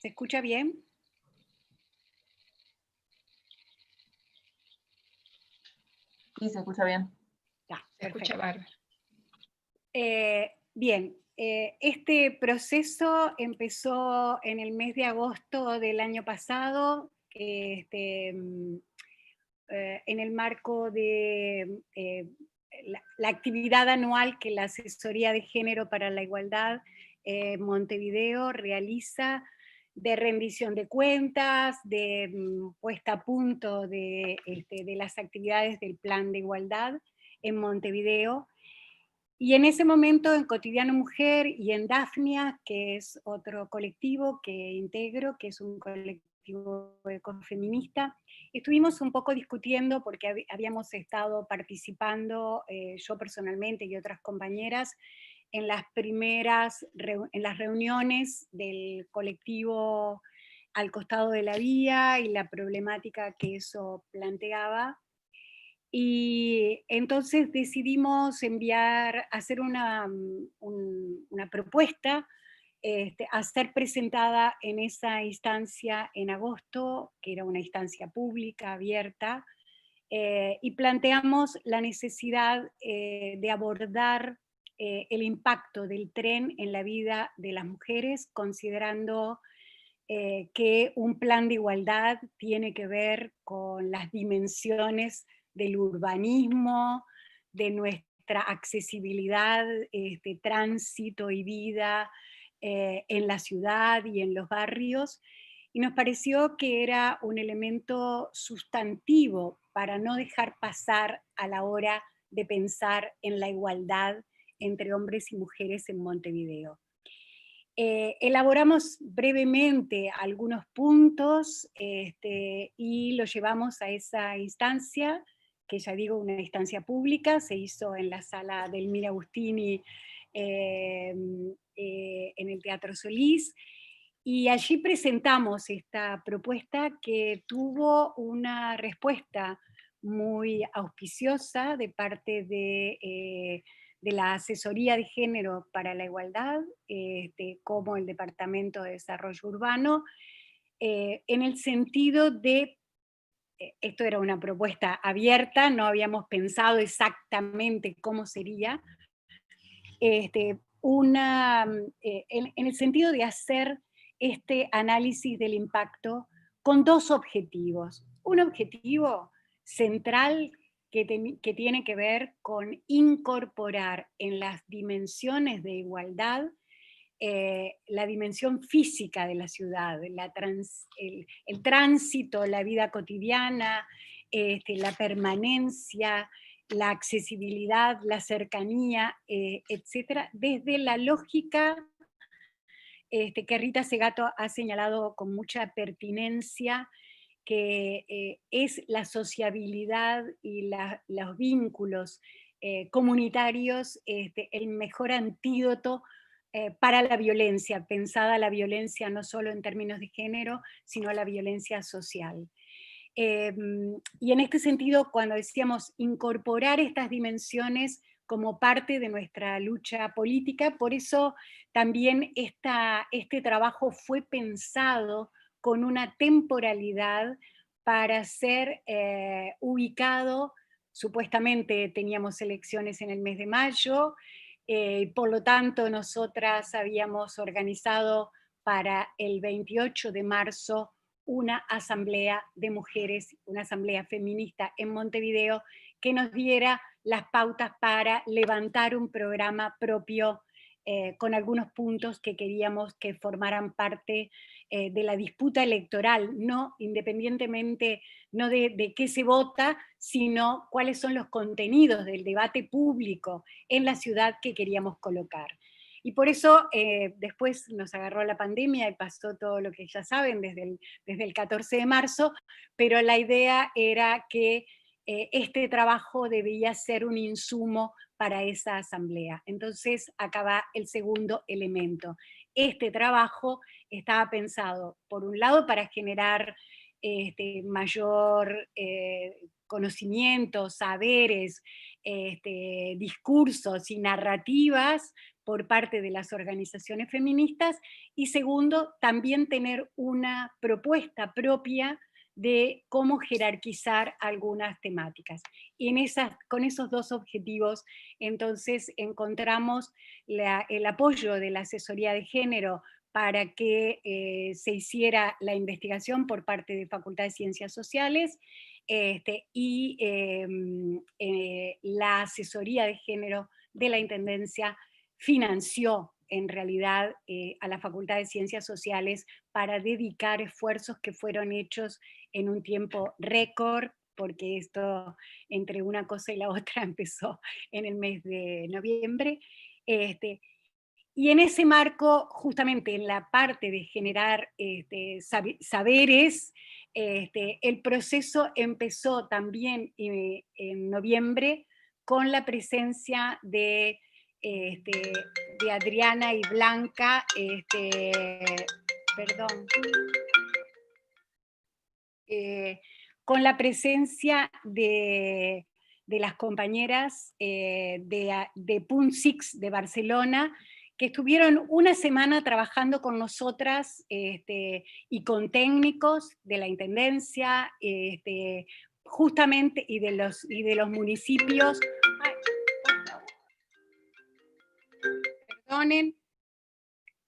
¿Se escucha bien? Sí, se escucha bien. Ya, Se escucha perfecto. bárbaro. Bien, este proceso empezó en el mes de agosto del año pasado, en el marco de la actividad anual que la Asesoría de Género para la Igualdad Montevideo realiza, de rendición de cuentas, de puesta a punto de las actividades del Plan de Igualdad en Montevideo. Y en ese momento, en Cotidiano Mujer y en Dafnia, que es otro colectivo que integro, que es un colectivo ecofeminista, estuvimos un poco discutiendo, porque habíamos estado participando, yo personalmente y otras compañeras, en las en las reuniones del colectivo Al Costado de la Vía y la problemática que eso planteaba. Y entonces decidimos hacer una propuesta a ser presentada en esa instancia en agosto, que era una instancia pública, abierta, y planteamos la necesidad de abordar el impacto del tren en la vida de las mujeres, considerando que un plan de igualdad tiene que ver con las dimensiones del urbanismo, de nuestra accesibilidad, tránsito y vida en la ciudad y en los barrios, y nos pareció que era un elemento sustantivo para no dejar pasar a la hora de pensar en la igualdad entre hombres y mujeres en Montevideo. Elaboramos brevemente algunos puntos y lo llevamos a esa instancia, que ya digo, una instancia pública, se hizo en la sala del Mira Agustini en el Teatro Solís, y allí presentamos esta propuesta que tuvo una respuesta muy auspiciosa de parte de la Asesoría de Género para la Igualdad, como el Departamento de Desarrollo Urbano, en el sentido de, esto era una propuesta abierta, no habíamos pensado exactamente cómo sería, en el sentido de hacer este análisis del impacto con dos objetivos. Un objetivo central que tiene que ver con incorporar en las dimensiones de igualdad la dimensión física de la ciudad, el tránsito, la vida cotidiana, la permanencia, la accesibilidad, la cercanía, etcétera, desde la lógica que Rita Segato ha señalado con mucha pertinencia, que es la sociabilidad y los vínculos comunitarios el mejor antídoto para la violencia, pensada la violencia no solo en términos de género, sino la violencia social. Y en este sentido, cuando decíamos incorporar estas dimensiones como parte de nuestra lucha política, por eso también este trabajo fue pensado con una temporalidad para ser ubicado. Supuestamente teníamos elecciones en el mes de mayo, por lo tanto nosotras habíamos organizado para el 28 de marzo una asamblea de mujeres, una asamblea feminista en Montevideo, que nos diera las pautas para levantar un programa propio con algunos puntos que queríamos que formaran parte de la disputa electoral, no independientemente no de qué se vota, sino cuáles son los contenidos del debate público en la ciudad que queríamos colocar. Y por eso después nos agarró la pandemia y pasó todo lo que ya saben desde el 14 de marzo, pero la idea era que este trabajo debía ser un insumo para esa asamblea. Entonces acá va el segundo elemento. Este trabajo estaba pensado, por un lado, para generar mayor conocimiento, saberes, discursos y narrativas por parte de las organizaciones feministas, y segundo, también tener una propuesta propia de cómo jerarquizar algunas temáticas. Y con esos dos objetivos, entonces, encontramos el apoyo de la asesoría de género para que se hiciera la investigación por parte de Facultad de Ciencias Sociales, y la asesoría de género de la Intendencia financió en realidad a la Facultad de Ciencias Sociales para dedicar esfuerzos que fueron hechos en un tiempo récord, porque esto entre una cosa y la otra empezó en el mes de noviembre. Y en ese marco, justamente en la parte de generar saberes, el proceso empezó también en noviembre con la presencia de Adriana y Blanca, perdón, con la presencia de las compañeras de Punt Six de Barcelona, que estuvieron una semana trabajando con nosotras y con técnicos de la Intendencia, justamente, y de los municipios. Ay, perdonen,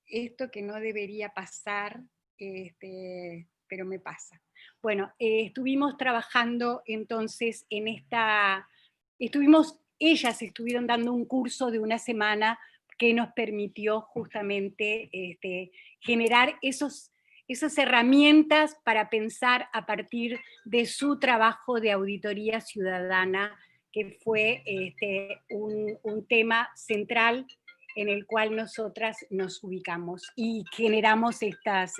esto que no debería pasar, pero me pasa. Bueno, estuvimos trabajando entonces en ellas estuvieron dando un curso de una semana que nos permitió justamente generar esas herramientas para pensar a partir de su trabajo de auditoría ciudadana, que fue un tema central en el cual nosotras nos ubicamos y generamos estas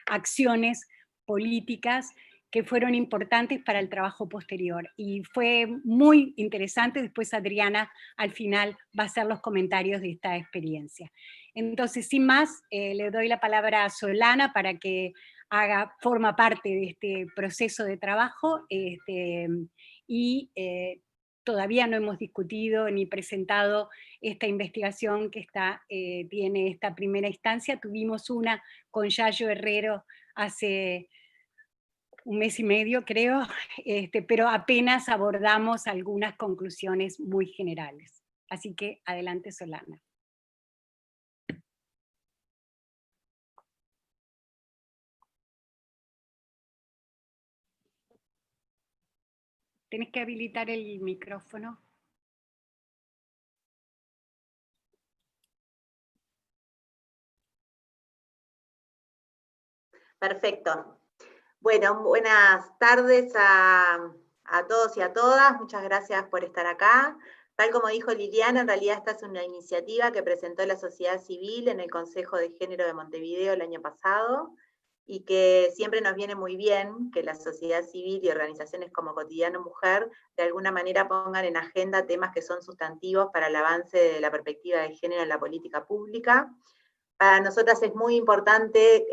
acciones políticas que fueron importantes para el trabajo posterior. Y fue muy interesante. Después Adriana al final va a hacer los comentarios de esta experiencia. Entonces, sin más, le doy la palabra a Solana para que forma parte de este proceso de trabajo, y todavía no hemos discutido ni presentado esta investigación que tiene esta primera instancia. Tuvimos una con Yayo Herrero hace un mes y medio, creo, pero apenas abordamos algunas conclusiones muy generales. Así que adelante, Solana. Tenés que habilitar el micrófono. Perfecto. Bueno, buenas tardes a todos y a todas. Muchas gracias por estar acá. Tal como dijo Liliana, en realidad esta es una iniciativa que presentó la sociedad civil en el Consejo de Género de Montevideo el año pasado, y que siempre nos viene muy bien que la sociedad civil y organizaciones como Cotidiano Mujer de alguna manera pongan en agenda temas que son sustantivos para el avance de la perspectiva de género en la política pública. Para nosotras es muy importante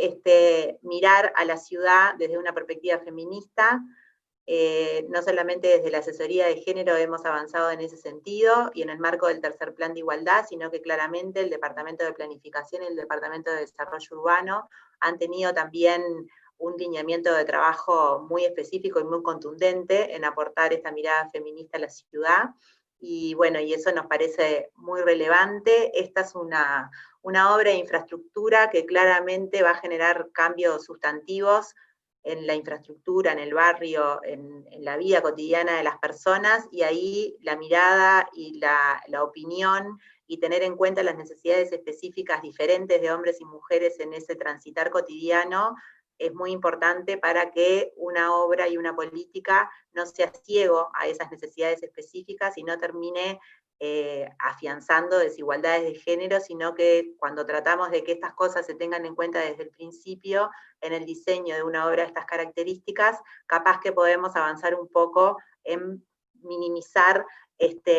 mirar a la ciudad desde una perspectiva feminista. No solamente desde la asesoría de género hemos avanzado en ese sentido y en el marco del tercer plan de igualdad, sino que claramente el Departamento de Planificación y el Departamento de Desarrollo Urbano han tenido también un lineamiento de trabajo muy específico y muy contundente en aportar esta mirada feminista a la ciudad. Y bueno, y eso nos parece muy relevante. Esta es una obra de infraestructura que claramente va a generar cambios sustantivos en la infraestructura, en el barrio, en la vida cotidiana de las personas, y ahí la mirada y la opinión y tener en cuenta las necesidades específicas diferentes de hombres y mujeres en ese transitar cotidiano es muy importante para que una obra y una política no sea ciego a esas necesidades específicas y no termine afianzando desigualdades de género, sino que cuando tratamos de que estas cosas se tengan en cuenta desde el principio, en el diseño de una obra de estas características, capaz que podemos avanzar un poco en minimizar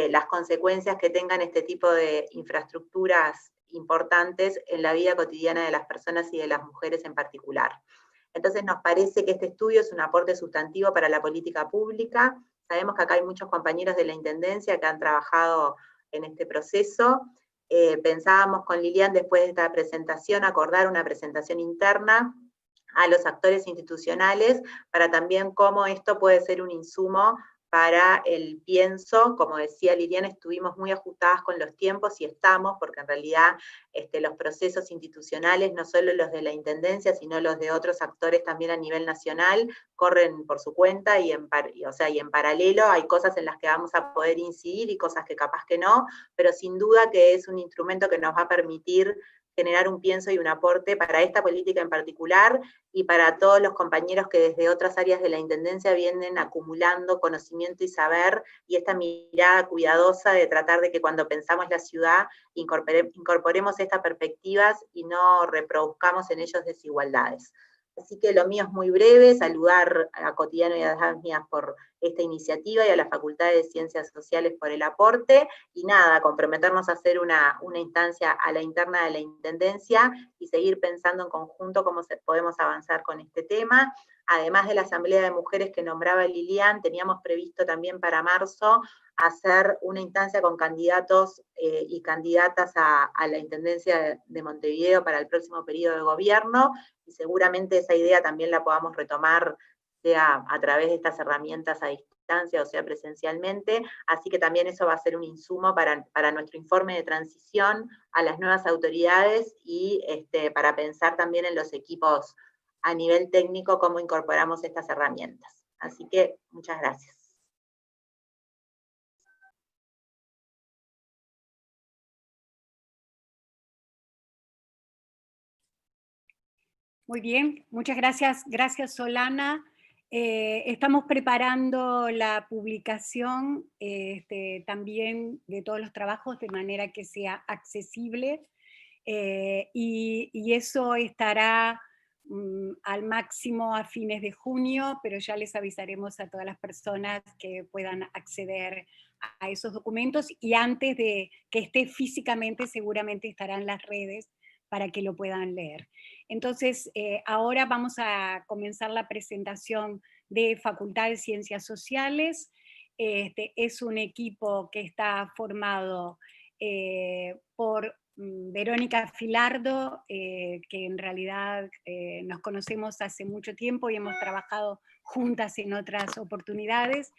las consecuencias que tengan este tipo de infraestructuras importantes en la vida cotidiana de las personas y de las mujeres en particular. Entonces nos parece que este estudio es un aporte sustantivo para la política pública. Sabemos que acá hay muchos compañeros de la Intendencia que han trabajado en este proceso, pensábamos con Lilian después de esta presentación acordar una presentación interna a los actores institucionales para también cómo esto puede ser un insumo para el pienso. Como decía Lilian, estuvimos muy ajustadas con los tiempos y estamos, porque en realidad los procesos institucionales, no solo los de la Intendencia, sino los de otros actores también a nivel nacional, corren por su cuenta y en paralelo hay cosas en las que vamos a poder incidir y cosas que capaz que no, pero sin duda que es un instrumento que nos va a permitir generar un pienso y un aporte para esta política en particular y para todos los compañeros que desde otras áreas de la Intendencia vienen acumulando conocimiento y saber, y esta mirada cuidadosa de tratar de que cuando pensamos la ciudad incorporemos estas perspectivas y no reproduzcamos en ellos desigualdades. Así que lo mío es muy breve, saludar a Cotidiano y a las mías por esta iniciativa y a la Facultad de Ciencias Sociales por el aporte, y nada, comprometernos a hacer una instancia a la interna de la Intendencia y seguir pensando en conjunto cómo podemos avanzar con este tema. Además de la Asamblea de Mujeres que nombraba Lilian, teníamos previsto también para marzo hacer una instancia con candidatos y candidatas a la Intendencia de Montevideo para el próximo periodo de gobierno, y seguramente esa idea también la podamos retomar, sea a través de estas herramientas a distancia o sea presencialmente, así que también eso va a ser un insumo para nuestro informe de transición a las nuevas autoridades y para pensar también en los equipos a nivel técnico cómo incorporamos estas herramientas. Así que muchas gracias. Muy bien, muchas gracias. Gracias, Solana. Estamos preparando la publicación también de todos los trabajos de manera que sea accesible, y eso estará al máximo a fines de junio, pero ya les avisaremos a todas las personas que puedan acceder a esos documentos, y antes de que esté físicamente seguramente estarán en las redes para que lo puedan leer. Entonces, ahora vamos a comenzar la presentación de Facultad de Ciencias Sociales. Es un equipo que está formado por Verónica Filardo, que en realidad nos conocemos hace mucho tiempo y hemos trabajado juntas en otras oportunidades,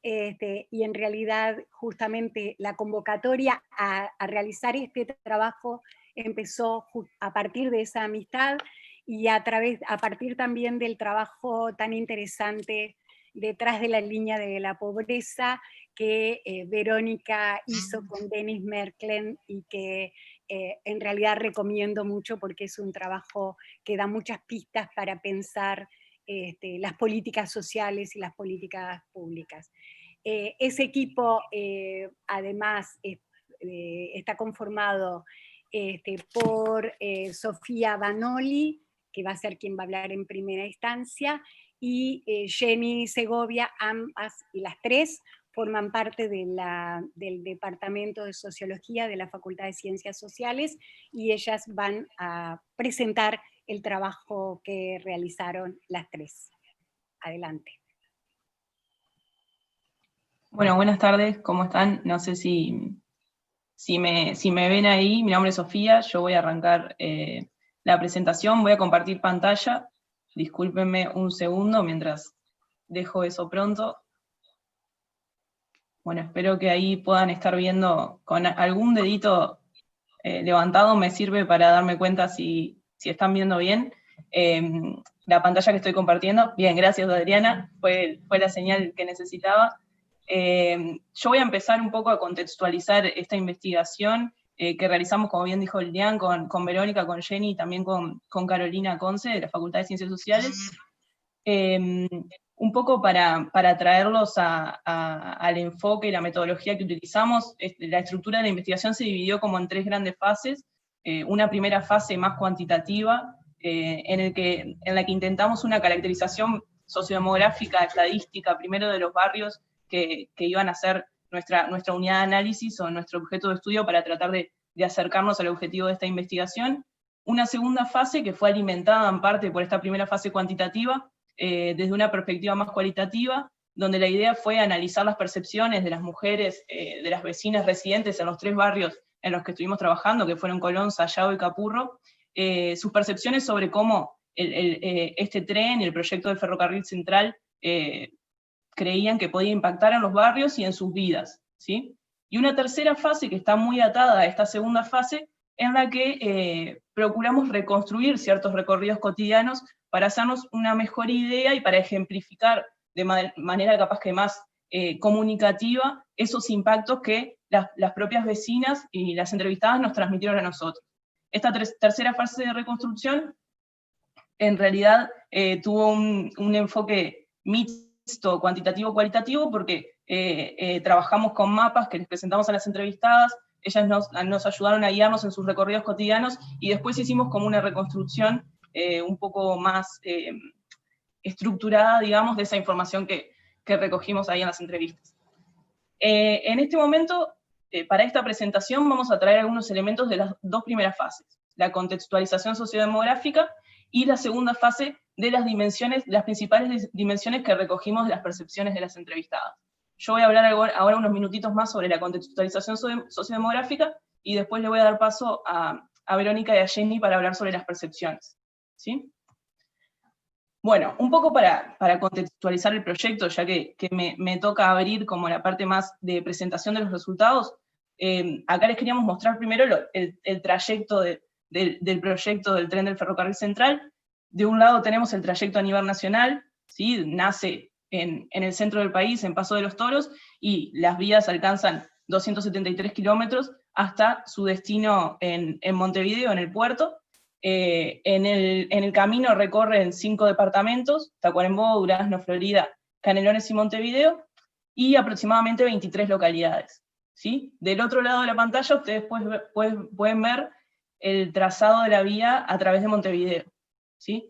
y en realidad justamente la convocatoria a realizar este trabajo empezó a partir de esa amistad y a partir también del trabajo tan interesante detrás de la línea de la pobreza que Verónica hizo con Denis Merklen, y que en realidad recomiendo mucho porque es un trabajo que da muchas pistas para pensar las políticas sociales y las políticas públicas. Ese equipo además está conformado por Sofía Banoli, que va a ser quien va a hablar en primera instancia, y Jenny Segovia. Ambas, las tres, forman parte del Departamento de Sociología de la Facultad de Ciencias Sociales, y ellas van a presentar el trabajo que realizaron las tres. Adelante. Bueno, buenas tardes, ¿cómo están? No sé si me ven ahí. Mi nombre es Sofía, yo voy a arrancar la presentación, voy a compartir pantalla. Discúlpenme un segundo mientras dejo eso pronto. Bueno, espero que ahí puedan estar viendo con algún dedito levantado, me sirve para darme cuenta si están viendo bien la pantalla que estoy compartiendo. Bien, gracias Adriana, fue la señal que necesitaba. Yo voy a empezar un poco a contextualizar esta investigación que realizamos, como bien dijo Lilian, con Verónica, con Jenny y también con Carolina Conce de la Facultad de Ciencias Sociales. Un poco para traerlos al enfoque y la metodología que utilizamos. La estructura de la investigación se dividió como en tres grandes fases. Una primera fase más cuantitativa, en la que intentamos una caracterización sociodemográfica, estadística, primero de los barrios que iban a ser nuestra unidad de análisis o nuestro objeto de estudio para tratar de acercarnos al objetivo de esta investigación. Una segunda fase que fue alimentada en parte por esta primera fase cuantitativa, desde una perspectiva más cualitativa, donde la idea fue analizar las percepciones de las mujeres, de las vecinas residentes en los tres barrios en los que estuvimos trabajando, que fueron Colón, Sayago y Capurro, sus percepciones sobre cómo este tren y el proyecto del ferrocarril central creían que podía impactar en los barrios y en sus vidas, ¿sí? Y una tercera fase que está muy atada a esta segunda fase, en la que procuramos reconstruir ciertos recorridos cotidianos para hacernos una mejor idea y para ejemplificar de manera capaz que más comunicativa esos impactos que las propias vecinas y las entrevistadas nos transmitieron a nosotros. Esta tercera fase de reconstrucción en realidad tuvo un enfoque mixto, cuantitativo-cualitativo, porque trabajamos con mapas que les presentamos a las entrevistadas, ellas nos ayudaron a guiarnos en sus recorridos cotidianos, y después hicimos como una reconstrucción un poco más estructurada, digamos, de esa información que recogimos ahí en las entrevistas. En este momento, para esta presentación, vamos a traer algunos elementos de las dos primeras fases, la contextualización sociodemográfica y la segunda fase de las principales dimensiones que recogimos de las percepciones de las entrevistadas. Yo voy a hablar ahora unos minutitos más sobre la contextualización sociodemográfica, y después le voy a dar paso a Verónica y a Jenny para hablar sobre las percepciones, ¿sí? Bueno, un poco para contextualizar el proyecto, ya que me toca abrir como la parte más de presentación de los resultados, acá les queríamos mostrar primero el trayecto del proyecto del tren del ferrocarril central. De un lado tenemos el trayecto a nivel nacional, ¿sí? Nace en el centro del país, en Paso de los Toros, y las vías alcanzan 273 kilómetros hasta su destino en Montevideo, en el puerto. En el camino recorren 5 departamentos, Tacuarembó, Durazno, Florida, Canelones y Montevideo, y aproximadamente 23 localidades, ¿sí? Del otro lado de la pantalla ustedes pueden ver el trazado de la vía a través de Montevideo, ¿sí?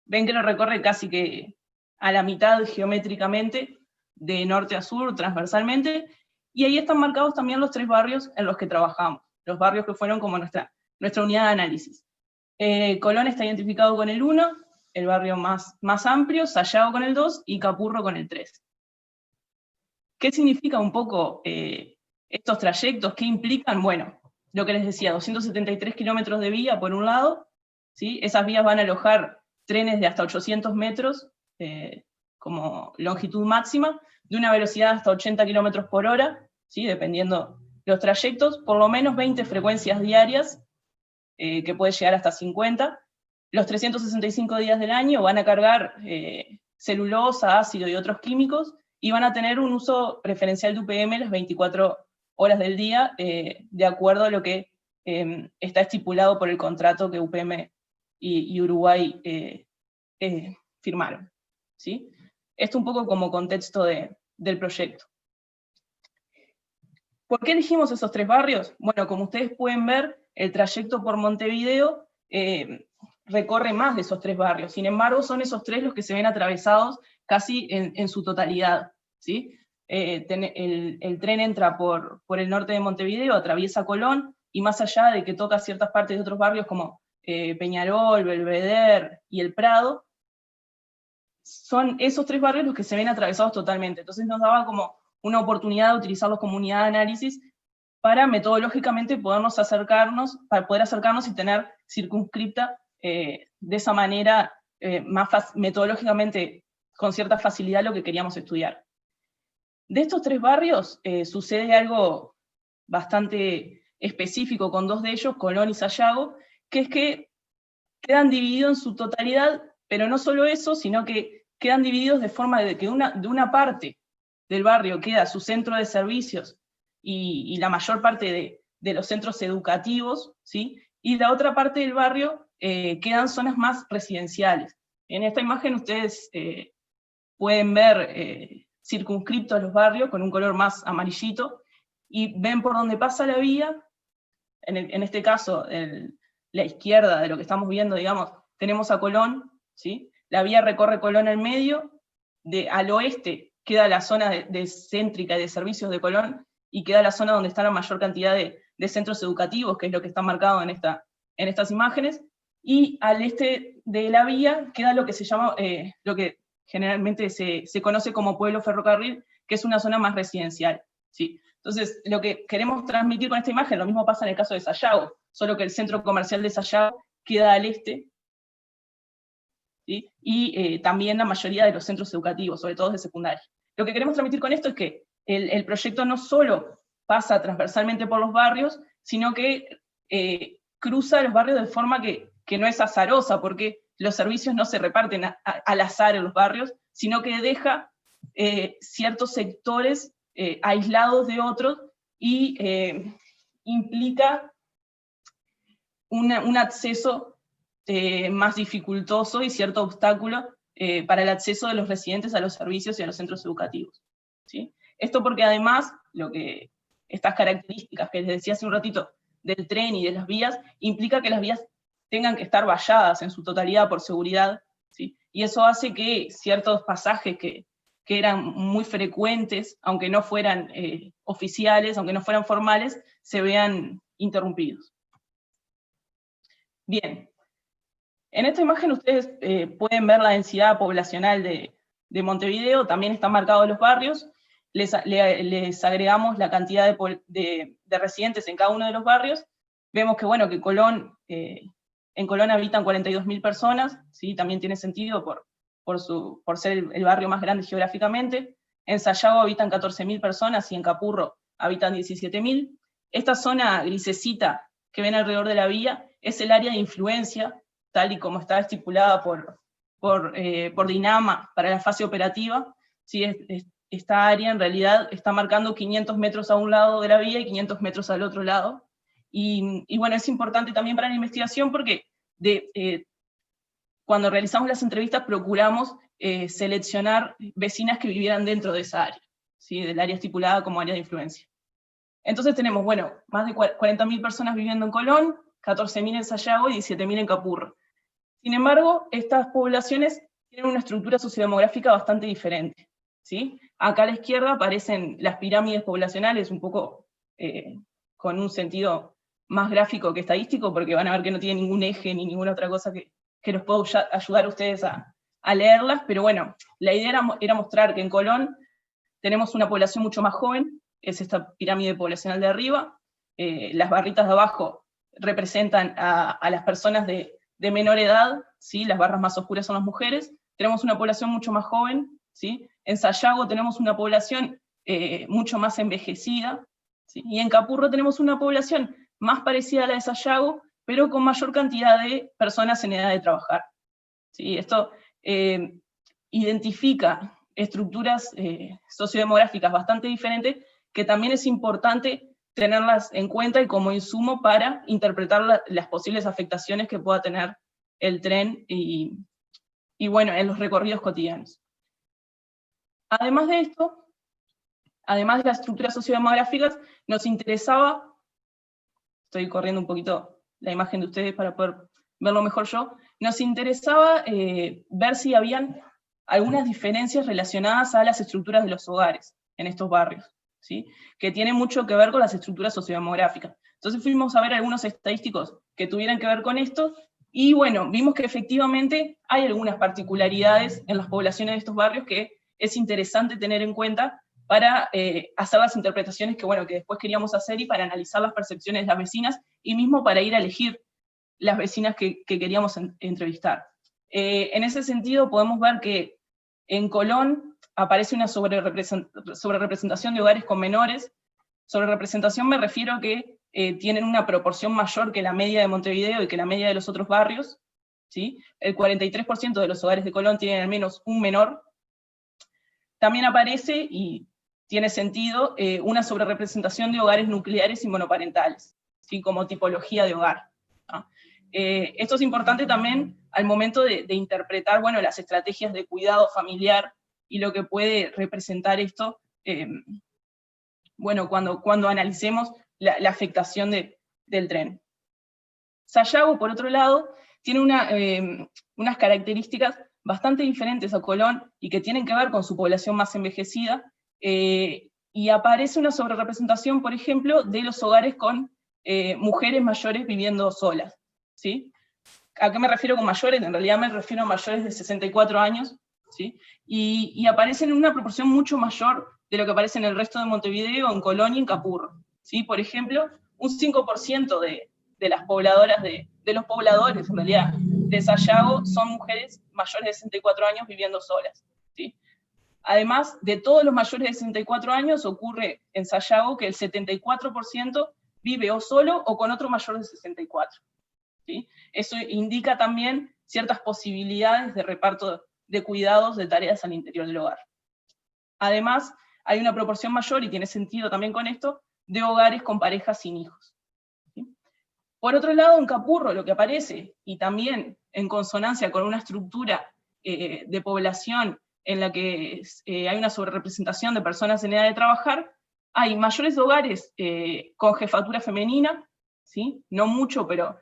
Ven que lo recorre casi que a la mitad geométricamente, de norte a sur, transversalmente, y ahí están marcados también los 3 barrios en los que trabajamos, los barrios que fueron como nuestra unidad de análisis. Colón está identificado con el 1, el barrio más amplio, Sayago con el 2 y Capurro con el 3. ¿Qué significa un poco estos trayectos? ¿Qué implican? Bueno, lo que les decía, 273 kilómetros de vía por un lado, ¿sí? Esas vías van a alojar trenes de hasta 800 metros como longitud máxima, de una velocidad hasta 80 kilómetros por hora, ¿sí? Dependiendo los trayectos, por lo menos 20 frecuencias diarias, que puede llegar hasta 50, los 365 días del año van a cargar celulosa, ácido y otros químicos, y van a tener un uso preferencial de UPM las 24 horas del día, de acuerdo a lo que está estipulado por el contrato que UPM y Uruguay firmaron, ¿sí? Esto un poco como contexto del proyecto. ¿Por qué elegimos esos 3 barrios? Bueno, como ustedes pueden ver, el trayecto por Montevideo recorre más de esos 3 barrios, sin embargo son esos 3 los que se ven atravesados casi en su totalidad, ¿sí? El tren entra por el norte de Montevideo, atraviesa Colón, y más allá de que toca ciertas partes de otros barrios como Peñarol, Belvedere y El Prado, son esos 3 barrios los que se ven atravesados totalmente. Entonces nos daba como una oportunidad de utilizarlos como unidad de análisis para metodológicamente para poder acercarnos y tener circunscripta de esa manera, metodológicamente con cierta facilidad, lo que queríamos estudiar. De estos 3 barrios sucede algo bastante específico con 2 de ellos, Colón y Sayago, que es que quedan divididos en su totalidad, pero no solo eso, sino que quedan divididos de forma de que de una parte del barrio queda su centro de servicios y la mayor parte de los centros educativos, ¿sí? Y la otra parte del barrio quedan zonas más residenciales. En esta imagen ustedes pueden ver circunscriptos los barrios con un color más amarillito, y ven por donde pasa la vía. En este caso, la izquierda de lo que estamos viendo, digamos, tenemos a Colón, ¿sí? La vía recorre Colón al medio, al oeste queda la zona de céntrica y de servicios de Colón, y queda la zona donde está la mayor cantidad de centros educativos, que es lo que está marcado en estas imágenes, y al este de la vía queda lo que se llama, lo que generalmente se conoce como pueblo ferrocarril, que es una zona más residencial, ¿sí? Entonces, lo que queremos transmitir con esta imagen, lo mismo pasa en el caso de Sayago, solo que el centro comercial de Sayago queda al este, ¿sí? Y también la mayoría de los centros educativos, sobre todo de secundaria. Lo que queremos transmitir con esto es que el proyecto no solo pasa transversalmente por los barrios, sino que cruza los barrios de forma que no es azarosa, porque los servicios no se reparten al azar en los barrios, sino que deja ciertos sectores aislados de otros, y implica un acceso más dificultoso y cierto obstáculo para el acceso de los residentes a los servicios y a los centros educativos, ¿sí? Esto porque además, estas características que les decía hace un ratito, del tren y de las vías, implica que las vías tengan que estar valladas en su totalidad por seguridad, ¿sí? Y eso hace que ciertos pasajes que eran muy frecuentes, aunque no fueran oficiales, aunque no fueran formales, se vean interrumpidos. Bien, en esta imagen ustedes pueden ver la densidad poblacional de Montevideo, también están marcados los barrios, les agregamos la cantidad de residentes en cada uno de los barrios. Vemos que, bueno, que en Colón habitan 42.000 personas, ¿sí? También tiene sentido por ser el barrio más grande geográficamente. En Sayago habitan 14.000 personas y en Capurro habitan 17.000. Esta zona grisecita que ven alrededor de la vía es el área de influencia, tal y como está estipulada por DINAMA para la fase operativa. ¿Sí? Esta área en realidad está marcando 500 metros a un lado de la vía y 500 metros al otro lado. Y bueno, es importante también para la investigación porque cuando realizamos las entrevistas procuramos seleccionar vecinas que vivieran dentro de esa área, ¿sí? Del área estipulada como área de influencia. Entonces tenemos, bueno, más de 40.000 personas viviendo en Colón, 14.000 en Sayago y 17.000 en Capurro. Sin embargo, estas poblaciones tienen una estructura sociodemográfica bastante diferente, ¿sí? Acá a la izquierda aparecen las pirámides poblacionales, un poco con un sentido más gráfico que estadístico, porque van a ver que no tiene ningún eje ni ninguna otra cosa que los pueda ayudar a ustedes a leerlas, pero bueno, la idea era mostrar que en Colón tenemos una población mucho más joven, es esta pirámide poblacional de arriba, las barritas de abajo representan a las personas de menor edad, ¿sí? Las barras más oscuras son las mujeres, tenemos una población mucho más joven, ¿sí? En Sayago tenemos una población mucho más envejecida, ¿sí? Y en Capurro tenemos una población más parecida a la de Sayago, pero con mayor cantidad de personas en edad de trabajar, ¿sí? Esto identifica estructuras sociodemográficas bastante diferentes, que también es importante tenerlas en cuenta y como insumo para interpretar las posibles afectaciones que pueda tener el tren y bueno, en los recorridos cotidianos. Además de esto, además de las estructuras sociodemográficas, nos interesaba, estoy corriendo un poquito la imagen de ustedes para poder verlo mejor yo, nos interesaba ver si habían algunas diferencias relacionadas a las estructuras de los hogares en estos barrios, ¿sí? Que tienen mucho que ver con las estructuras sociodemográficas. Entonces fuimos a ver algunos estadísticos que tuvieran que ver con esto, y bueno, vimos que efectivamente hay algunas particularidades en las poblaciones de estos barrios que es interesante tener en cuenta para hacer las interpretaciones que después queríamos hacer y para analizar las percepciones de las vecinas, y mismo para ir a elegir las vecinas que queríamos entrevistar. En ese sentido podemos ver que en Colón aparece una sobrerepresentación de hogares con menores. Sobrerepresentación me refiero a que tienen una proporción mayor que la media de Montevideo y que la media de los otros barrios, ¿sí? El 43% de los hogares de Colón tienen al menos un menor. También aparece, y tiene sentido, una sobrerepresentación de hogares nucleares y monoparentales, ¿sí? Como tipología de hogar, ¿no? Esto es importante también al momento de interpretar las estrategias de cuidado familiar y lo que puede representar esto cuando analicemos la afectación del tren. Sayago, por otro lado, tiene unas características bastante diferentes a Colón y que tienen que ver con su población más envejecida, y aparece una sobrerepresentación, por ejemplo, de los hogares con mujeres mayores viviendo solas, ¿sí? ¿A qué me refiero con mayores? En realidad me refiero a mayores de 64 años, ¿sí? Y aparecen en una proporción mucho mayor de lo que aparece en el resto de Montevideo, en Colón y en Capurro. ¿Sí? Por ejemplo, un 5% de las pobladoras, de los pobladores, en realidad, de Sayago son mujeres mayores de 64 años viviendo solas. ¿Sí? Además, de todos los mayores de 64 años, ocurre en Sayago que el 74% vive o solo o con otro mayor de 64. ¿Sí? Eso indica también ciertas posibilidades de reparto de cuidados, de tareas al interior del hogar. Además, hay una proporción mayor, y tiene sentido también con esto, de hogares con parejas sin hijos. ¿Sí? Por otro lado, en Capurro lo que aparece, y también en consonancia con una estructura de población en la que hay una sobrerepresentación de personas en edad de trabajar, hay mayores hogares con jefatura femenina, ¿sí? No mucho, pero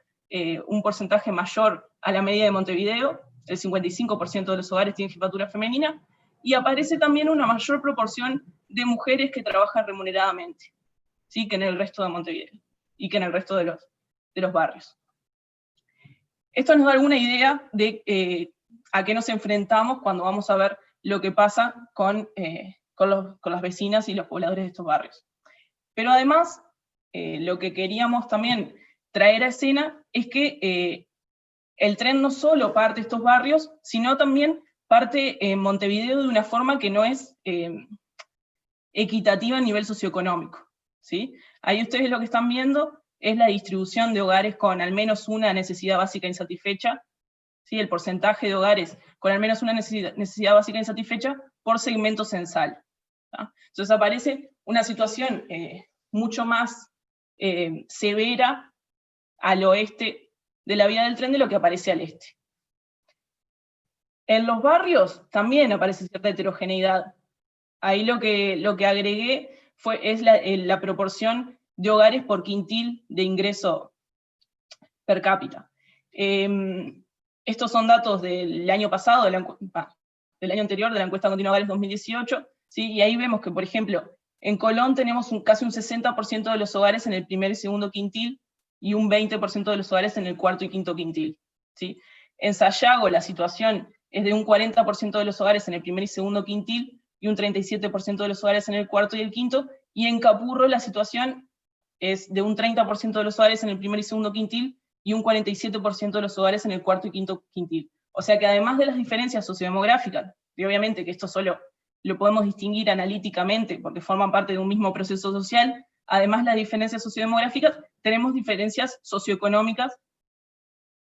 un porcentaje mayor a la media de Montevideo, el 55% de los hogares tienen jefatura femenina, y aparece también una mayor proporción de mujeres que trabajan remuneradamente, ¿sí? Que en el resto de Montevideo, y que en el resto de los barrios. Esto nos da alguna idea de a qué nos enfrentamos cuando vamos a ver lo que pasa con las vecinas y los pobladores de estos barrios. Pero además, lo que queríamos también traer a escena es que el tren no solo parte de estos barrios, sino también parte en Montevideo de una forma que no es equitativa a nivel socioeconómico. ¿Sí? Ahí ustedes lo que están viendo es la distribución de hogares con al menos una necesidad básica insatisfecha, ¿sí? El porcentaje de hogares con al menos una necesidad básica insatisfecha por segmento censal. ¿tá? Entonces aparece una situación mucho más severa al oeste de la vía del tren de lo que aparece al este. En los barrios también aparece cierta heterogeneidad. Ahí lo que agregué es la proporción de hogares por quintil de ingreso per cápita. Estos son datos del año pasado, del año anterior, de la encuesta continua hogares 2018, ¿sí? Y ahí vemos que, por ejemplo, en Colón tenemos casi un 60% de los hogares en el primer y segundo quintil, y un 20% de los hogares en el cuarto y quinto quintil. ¿Sí? En Sayago la situación es de un 40% de los hogares en el primer y segundo quintil, y un 37% de los hogares en el cuarto y el quinto, y en Capurro la situación es de un 30% de los hogares en el primer y segundo quintil, y un 47% de los hogares en el cuarto y quinto quintil. O sea que además de las diferencias sociodemográficas, y obviamente que esto solo lo podemos distinguir analíticamente, porque forman parte de un mismo proceso social, además de las diferencias sociodemográficas, tenemos diferencias socioeconómicas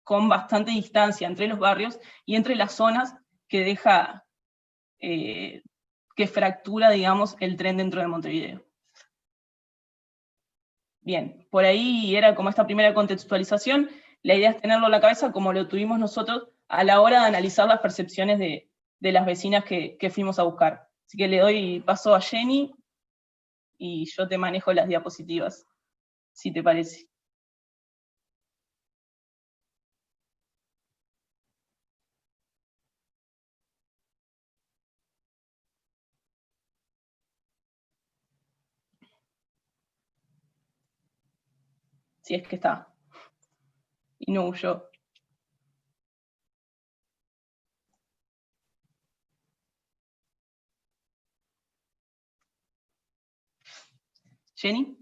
con bastante distancia entre los barrios y entre las zonas que deja, que fractura, digamos, el tren dentro de Montevideo. Bien, por ahí era como esta primera contextualización. La idea es tenerlo en la cabeza como lo tuvimos nosotros a la hora de analizar las percepciones de las vecinas que fuimos a buscar. Así que le doy paso a Jenny, y yo te manejo las diapositivas, si te parece. Si es que está. Y no huyó. ¿Jenny?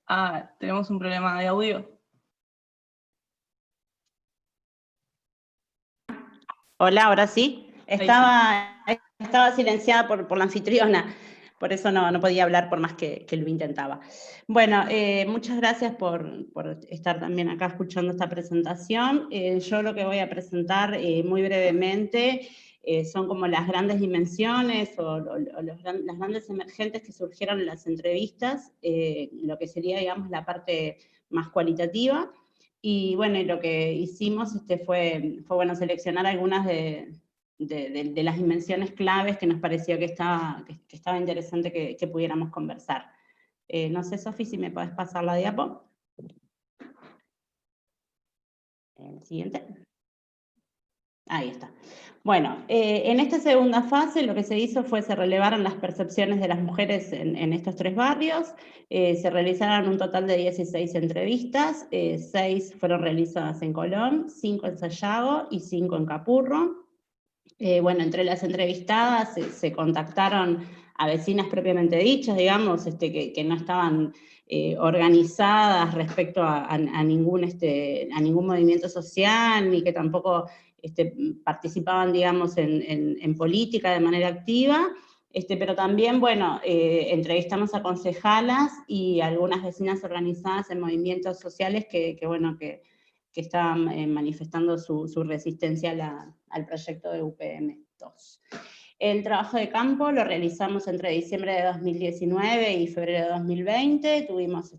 Ah, tenemos un problema de audio. Hola, ahora sí. Estaba silenciada por la anfitriona, por eso no podía hablar por más que lo intentaba. Bueno, muchas gracias por estar también acá escuchando esta presentación. Yo lo que voy a presentar muy brevemente son como las grandes dimensiones o las grandes emergentes que surgieron en las entrevistas, lo que sería, digamos, la parte más cualitativa. Y bueno, y lo que hicimos fue bueno, seleccionar algunas de las dimensiones claves que nos pareció que estaba interesante que pudiéramos conversar. No sé, Sofi, si me podés pasar la diapo. El siguiente. Ahí está. Bueno, en esta segunda fase lo que se hizo se relevaron las percepciones de las mujeres en estos tres barrios, se realizaron un total de 16 entrevistas, 6 fueron realizadas en Colón, 5 en Sayago y 5 en Capurro. Bueno, entre las entrevistadas se contactaron a vecinas propiamente dichas, digamos, que no estaban organizadas respecto a ningún movimiento social, ni que tampoco participaban, digamos, en política de manera activa, pero también, bueno, entrevistamos a concejalas y algunas vecinas organizadas en movimientos sociales que estaban manifestando su resistencia al proyecto de UPM2. El trabajo de campo lo realizamos entre diciembre de 2019 y febrero de 2020, tuvimos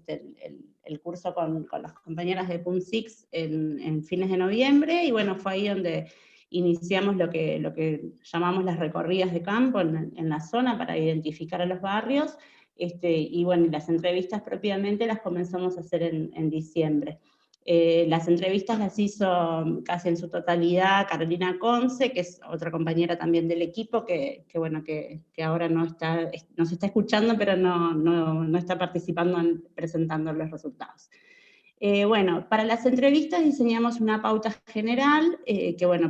el curso con las compañeras de PUN6 en fines de noviembre, y bueno, fue ahí donde iniciamos lo que llamamos las recorridas de campo en la zona para identificar a los barrios, y bueno, las entrevistas propiamente las comenzamos a hacer en diciembre. Las entrevistas las hizo casi en su totalidad Carolina Conce, que es otra compañera también del equipo, que ahora nos está escuchando, pero no está participando presentando los resultados. Bueno, para las entrevistas diseñamos una pauta general,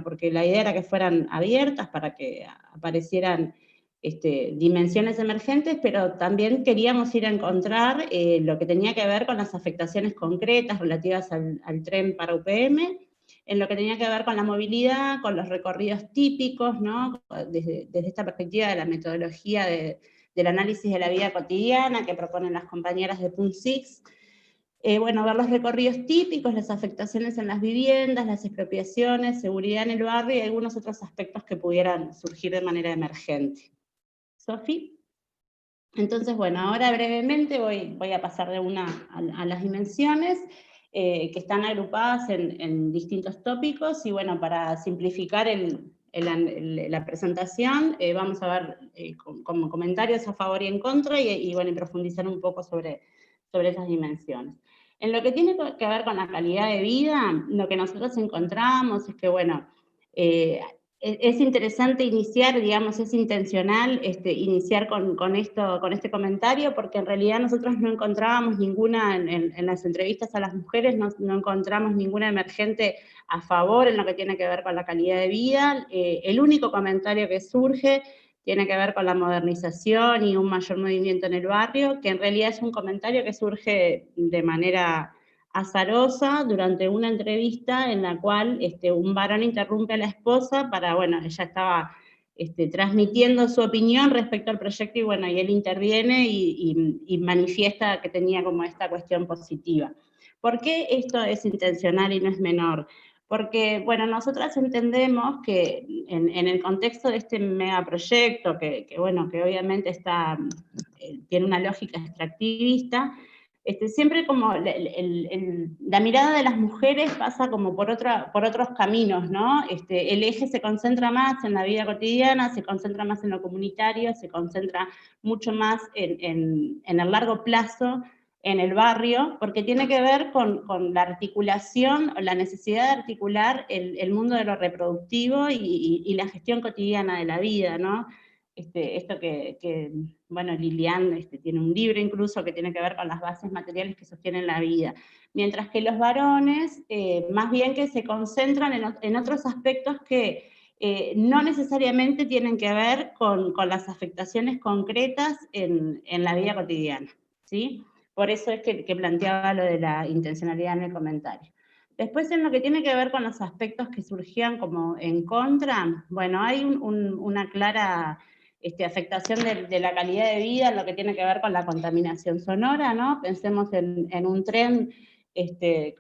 porque la idea era que fueran abiertas para que aparecieran dimensiones emergentes, pero también queríamos ir a encontrar lo que tenía que ver con las afectaciones concretas relativas al tren para UPM, en lo que tenía que ver con la movilidad, con los recorridos típicos, ¿no? Desde esta perspectiva de la metodología del análisis de la vida cotidiana que proponen las compañeras de PUN6, ver los recorridos típicos, las afectaciones en las viviendas, las expropiaciones, seguridad en el barrio y algunos otros aspectos que pudieran surgir de manera emergente. Sofi. Entonces, ahora brevemente voy a pasar de una a las dimensiones, que están agrupadas en distintos tópicos, y para simplificar la presentación, vamos a ver como comentarios a favor y en contra, y profundizar un poco sobre esas dimensiones. En lo que tiene que ver con la calidad de vida, lo que nosotros encontramos es que, es interesante iniciar, digamos, es intencional iniciar con este comentario, porque en realidad nosotros no encontrábamos ninguna, en las entrevistas a las mujeres, no encontramos ninguna emergente a favor en lo que tiene que ver con la calidad de vida. El único comentario que surge tiene que ver con la modernización y un mayor movimiento en el barrio, que en realidad es un comentario que surge de manera azarosa durante una entrevista en la cual un varón interrumpe a la esposa para, ella estaba transmitiendo su opinión respecto al proyecto, y él interviene y manifiesta que tenía como esta cuestión positiva. ¿Por qué esto es intencional y no es menor? Porque, nosotras entendemos que en el contexto de este megaproyecto, que obviamente tiene una lógica extractivista, siempre como la mirada de las mujeres pasa como por otros caminos, ¿no? El eje se concentra más en la vida cotidiana, se concentra más en lo comunitario, se concentra mucho más en el largo plazo, en el barrio, porque tiene que ver con la articulación, la necesidad de articular el mundo de lo reproductivo y la gestión cotidiana de la vida, ¿no? Esto que Lilian tiene un libro incluso que tiene que ver con las bases materiales que sostienen la vida, mientras que los varones, más bien que se concentran en otros aspectos que no necesariamente tienen que ver con las afectaciones concretas en la vida cotidiana, ¿sí? Por eso es que planteaba lo de la intencionalidad en el comentario. Después, en lo que tiene que ver con los aspectos que surgían como en contra, hay una clara afectación de la calidad de vida en lo que tiene que ver con la contaminación sonora, ¿no? Pensemos en un tren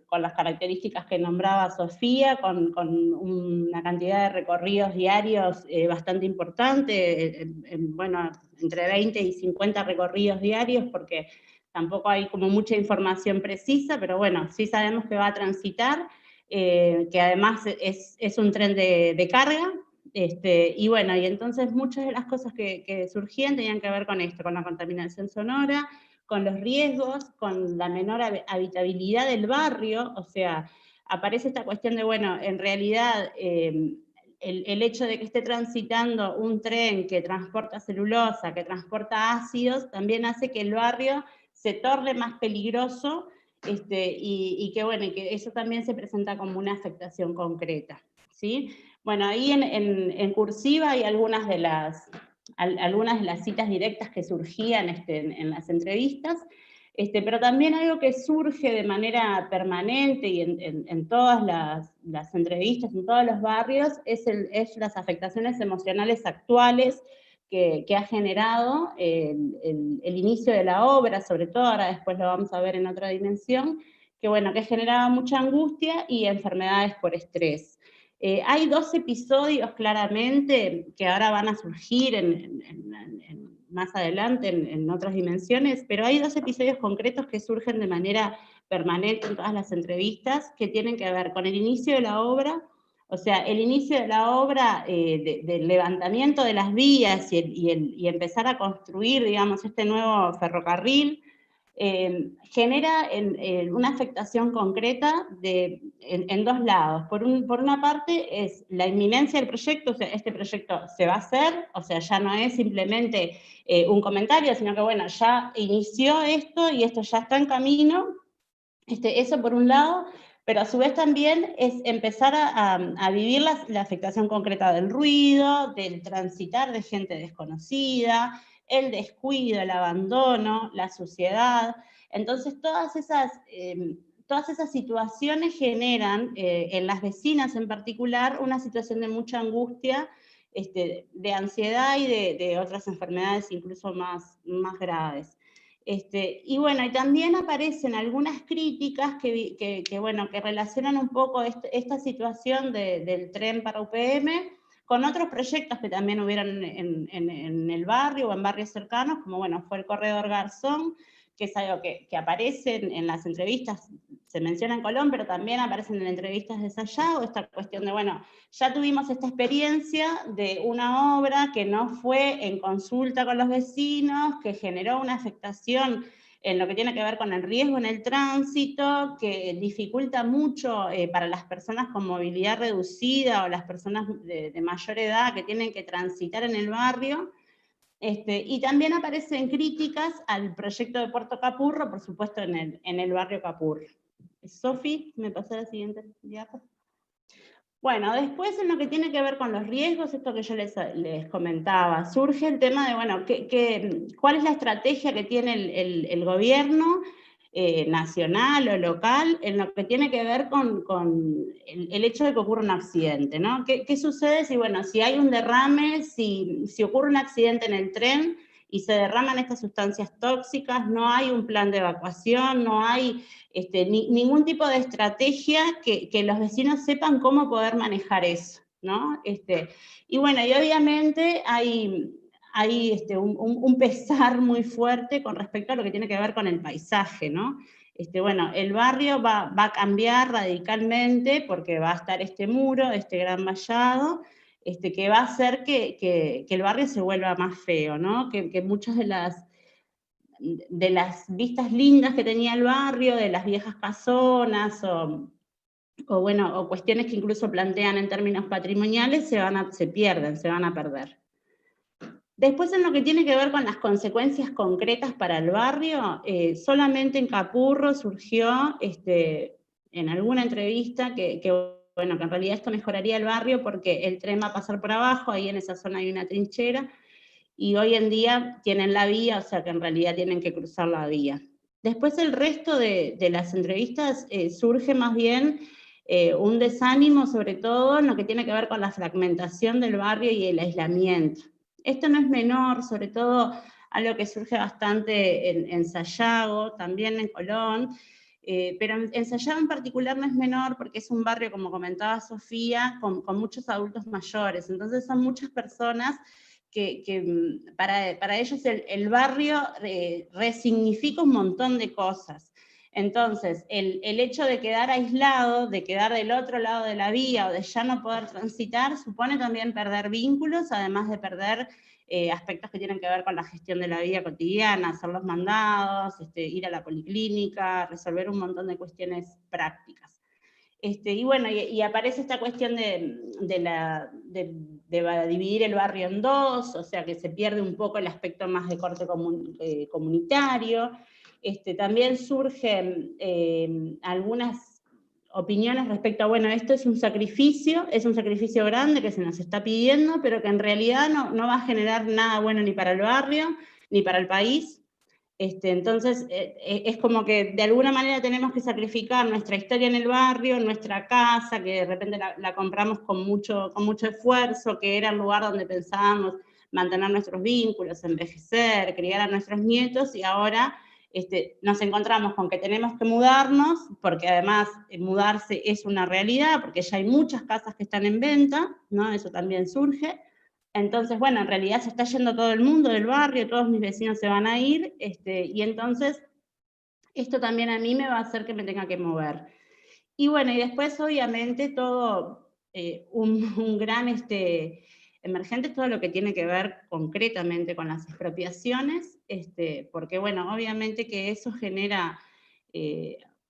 con las características que nombraba Sofía, con una cantidad de recorridos diarios bastante importante, entre 20 y 50 recorridos diarios, porque tampoco hay como mucha información precisa, pero sí sabemos que va a transitar, que además es un tren de carga, y entonces muchas de las cosas que surgían tenían que ver con esto, con la contaminación sonora, con los riesgos, con la menor habitabilidad del barrio, o sea, aparece esta cuestión de, en realidad, el hecho de que esté transitando un tren que transporta celulosa, que transporta ácidos, también hace que el barrio se torne más peligroso y que bueno, y que eso también se presenta como una afectación concreta, ¿sí? Bueno, ahí en cursiva hay algunas de las citas directas que surgían en las entrevistas, pero también algo que surge de manera permanente y en todas las entrevistas, en todos los barrios, es las afectaciones emocionales actuales que ha generado el inicio de la obra, sobre todo, ahora después lo vamos a ver en otra dimensión, que bueno, que generaba mucha angustia y enfermedades por estrés. Hay 2 episodios claramente que ahora van a surgir más adelante en otras dimensiones, pero hay 2 episodios concretos que surgen de manera permanente en todas las entrevistas, que tienen que ver con el inicio de la obra, o sea, el inicio de la obra del levantamiento de las vías y empezar a construir, digamos, este nuevo ferrocarril, genera una afectación concreta en 2 lados. Por una parte es la inminencia del proyecto, o sea, este proyecto se va a hacer, o sea, ya no es simplemente un comentario, sino que bueno, ya inició esto y esto ya está en camino, eso por un lado, pero a su vez también es empezar a vivir la afectación concreta del ruido, del transitar de gente desconocida, el descuido, el abandono, la suciedad. Entonces todas esas situaciones generan, en las vecinas en particular, una situación de mucha angustia, de ansiedad y de otras enfermedades incluso más graves. Y bueno, y también aparecen algunas críticas que relacionan un poco esta situación del tren para UPM con otros proyectos que también hubieron en el barrio o en barrios cercanos, como bueno, fue el Corredor Garzón, que es algo que aparece en las entrevistas, se menciona en Colón, pero también aparecen en entrevistas de Sayago, esta cuestión de, bueno, ya tuvimos esta experiencia de una obra que no fue en consulta con los vecinos, que generó una afectación en lo que tiene que ver con el riesgo en el tránsito, que dificulta mucho para las personas con movilidad reducida o las personas de mayor edad que tienen que transitar en el barrio. Y también aparecen críticas al proyecto de Puerto Capurro, por supuesto en el barrio Capurro. Sofi, ¿me pasó la siguiente diapo? Bueno, después en lo que tiene que ver con los riesgos, esto que yo les comentaba, surge el tema de, bueno, ¿cuál es la estrategia que tiene el gobierno nacional o local en lo que tiene que ver con el hecho de que ocurra un accidente, ¿no? ¿Qué sucede si, bueno, si hay un derrame, si ocurre un accidente en el tren y se derraman estas sustancias tóxicas, no hay un plan de evacuación, no hay ningún tipo de estrategia que los vecinos sepan cómo poder manejar eso, ¿no? Y bueno, y obviamente hay un pesar muy fuerte con respecto a lo que tiene que ver con el paisaje, ¿no? Bueno, el barrio va a cambiar radicalmente porque va a estar este muro, este gran vallado, que va a hacer que el barrio se vuelva más feo, ¿no? Que muchas de las vistas lindas que tenía el barrio, de las viejas casonas, o cuestiones que incluso plantean en términos patrimoniales, se pierden, se van a perder. Después, en lo que tiene que ver con las consecuencias concretas para el barrio, solamente en Capurro surgió en alguna entrevista que en realidad esto mejoraría el barrio porque el tren va a pasar por abajo, ahí en esa zona hay una trinchera, y hoy en día tienen la vía, o sea que en realidad tienen que cruzar la vía. Después el resto de las entrevistas surge más bien un desánimo, sobre todo en lo que tiene que ver con la fragmentación del barrio y el aislamiento. Esto no es menor, sobre todo algo que surge bastante en Sayago, también en Colón, pero en Sayago en particular no es menor porque es un barrio, como comentaba Sofía, con muchos adultos mayores, entonces son muchas personas que para ellos el barrio resignifica un montón de cosas. Entonces, el hecho de quedar aislado, de quedar del otro lado de la vía o de ya no poder transitar, supone también perder vínculos, además de perder aspectos que tienen que ver con la gestión de la vida cotidiana, hacer los mandados, ir a la policlínica, resolver un montón de cuestiones prácticas. Y bueno, y aparece esta cuestión de dividir el barrio en 2, o sea que se pierde un poco el aspecto más de corte comunitario, también surgen algunas opiniones respecto a, bueno, esto es un sacrificio grande que se nos está pidiendo, pero que en realidad no va a generar nada bueno ni para el barrio, ni para el país. Entonces, es como que de alguna manera tenemos que sacrificar nuestra historia en el barrio, nuestra casa, que de repente la compramos con mucho esfuerzo, que era el lugar donde pensábamos mantener nuestros vínculos, envejecer, criar a nuestros nietos, y ahora nos encontramos con que tenemos que mudarnos, porque además mudarse es una realidad, porque ya hay muchas casas que están en venta, ¿no? Eso también surge. Entonces, bueno, en realidad se está yendo todo el mundo del barrio, todos mis vecinos se van a ir, y entonces esto también a mí me va a hacer que me tenga que mover. Y bueno, y después obviamente todo un gran emergente es todo lo que tiene que ver concretamente con las expropiaciones, porque bueno, obviamente que eso genera,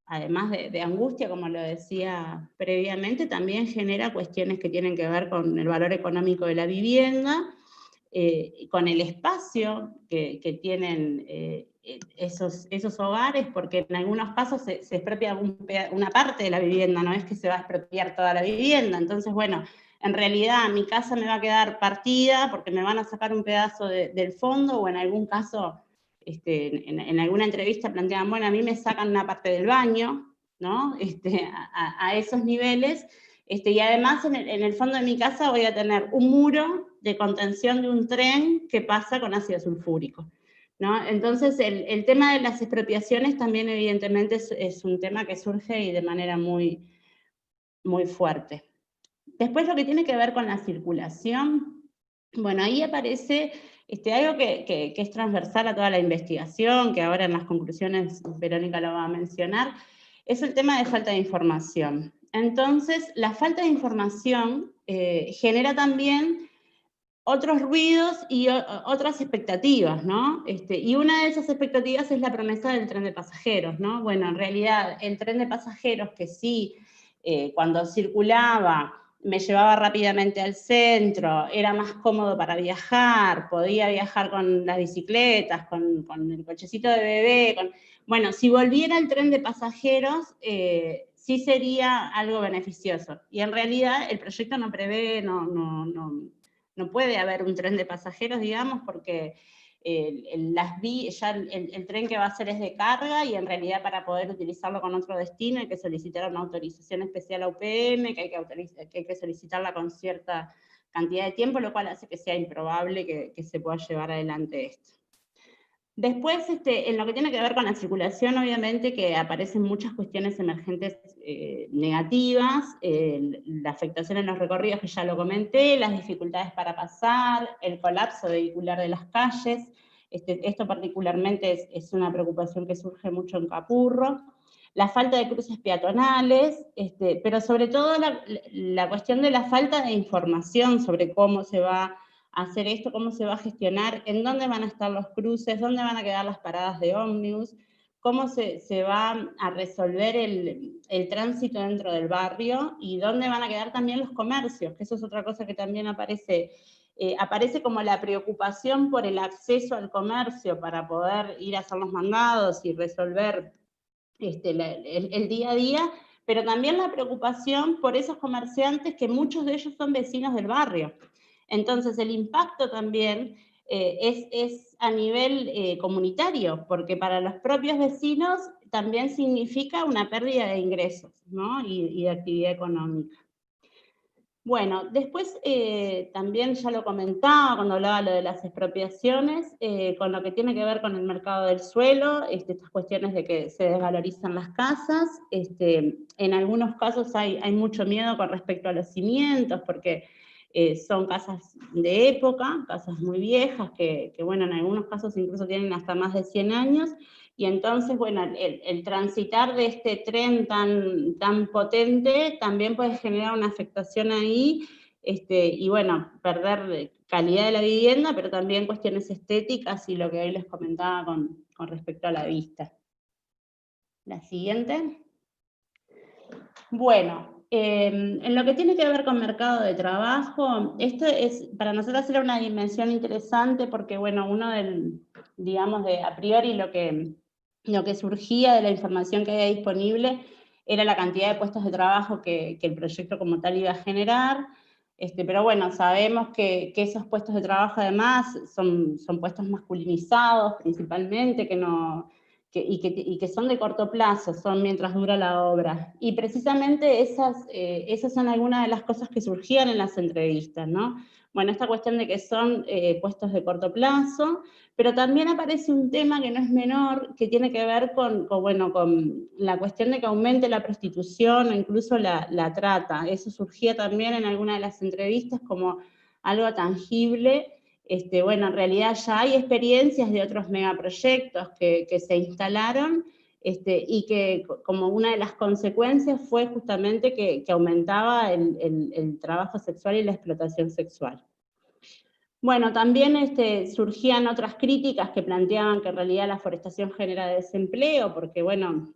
además de angustia, como lo decía previamente, también genera cuestiones que tienen que ver con el valor económico de la vivienda, con el espacio que tienen esos hogares, porque en algunos casos se expropia una parte de la vivienda, no es que se va a expropiar toda la vivienda. Entonces, bueno, en realidad mi casa me va a quedar partida porque me van a sacar un pedazo del fondo, o en algún caso, en alguna entrevista planteaban, bueno, a mí me sacan una parte del baño, ¿no? A esos niveles. Y además en el fondo de mi casa voy a tener un muro de contención de un tren que pasa con ácido sulfúrico, ¿no? Entonces el tema de las expropiaciones también evidentemente es un tema que surge y de manera muy, muy fuerte. Después lo que tiene que ver con la circulación, bueno, ahí aparece algo que es transversal a toda la investigación, que ahora en las conclusiones Verónica lo va a mencionar, es el tema de falta de información. Entonces, la falta de información genera también otros ruidos y otras expectativas, ¿no? Y una de esas expectativas es la promesa del tren de pasajeros, ¿no? Bueno, en realidad, el tren de pasajeros que sí, cuando circulaba, me llevaba rápidamente al centro, era más cómodo para viajar, podía viajar con las bicicletas, con el cochecito de bebé, bueno, si volviera el tren de pasajeros, sí sería algo beneficioso. Y en realidad el proyecto no prevé, no puede haber un tren de pasajeros, digamos, porque el tren que va a hacer es de carga, y en realidad para poder utilizarlo con otro destino hay que solicitar una autorización especial a UPM, que hay que solicitarla con cierta cantidad de tiempo, lo cual hace que sea improbable que se pueda llevar adelante esto. Después, en lo que tiene que ver con la circulación, obviamente que aparecen muchas cuestiones emergentes negativas, la afectación en los recorridos, que ya lo comenté, las dificultades para pasar, el colapso vehicular de las calles, esto particularmente es una preocupación que surge mucho en Capurro, la falta de cruces peatonales, pero sobre todo la cuestión de la falta de información sobre cómo se va hacer esto, cómo se va a gestionar, en dónde van a estar los cruces, dónde van a quedar las paradas de ómnibus, cómo se va a resolver el tránsito dentro del barrio, y dónde van a quedar también los comercios, que eso es otra cosa que también aparece como la preocupación por el acceso al comercio para poder ir a hacer los mandados y resolver el día a día, pero también la preocupación por esos comerciantes que muchos de ellos son vecinos del barrio. Entonces el impacto también es a nivel comunitario, porque para los propios vecinos también significa una pérdida de ingresos, ¿no? y de actividad económica. Bueno, después también ya lo comentaba cuando hablaba lo de las expropiaciones, con lo que tiene que ver con el mercado del suelo, estas cuestiones de que se desvalorizan las casas, en algunos casos hay mucho miedo con respecto a los cimientos, porque son casas de época, casas muy viejas, que bueno, en algunos casos incluso tienen hasta más de 100 años, y entonces, bueno, el transitar de este tren tan potente también puede generar una afectación ahí, y bueno, perder calidad de la vivienda, pero también cuestiones estéticas y lo que hoy les comentaba con respecto a la vista. La siguiente. Bueno, en lo que tiene que ver con mercado de trabajo, esto es, para nosotros era una dimensión interesante porque, bueno, digamos, a priori lo que lo que surgía de la información que había disponible era la cantidad de puestos de trabajo que el proyecto como tal iba a generar, pero bueno, sabemos que esos puestos de trabajo además son puestos masculinizados principalmente, y que son de corto plazo, son mientras dura la obra. Y precisamente esas son algunas de las cosas que surgían en las entrevistas, ¿no? Bueno, esta cuestión de que son puestos de corto plazo, pero también aparece un tema que no es menor, que tiene que ver con la cuestión de que aumente la prostitución o incluso la trata. Eso surgía también en alguna de las entrevistas como algo tangible. Bueno, en realidad ya hay experiencias de otros megaproyectos que se instalaron, y que como una de las consecuencias fue justamente que aumentaba el trabajo sexual y la explotación sexual. Bueno, también surgían otras críticas que planteaban que en realidad la forestación genera desempleo, porque bueno,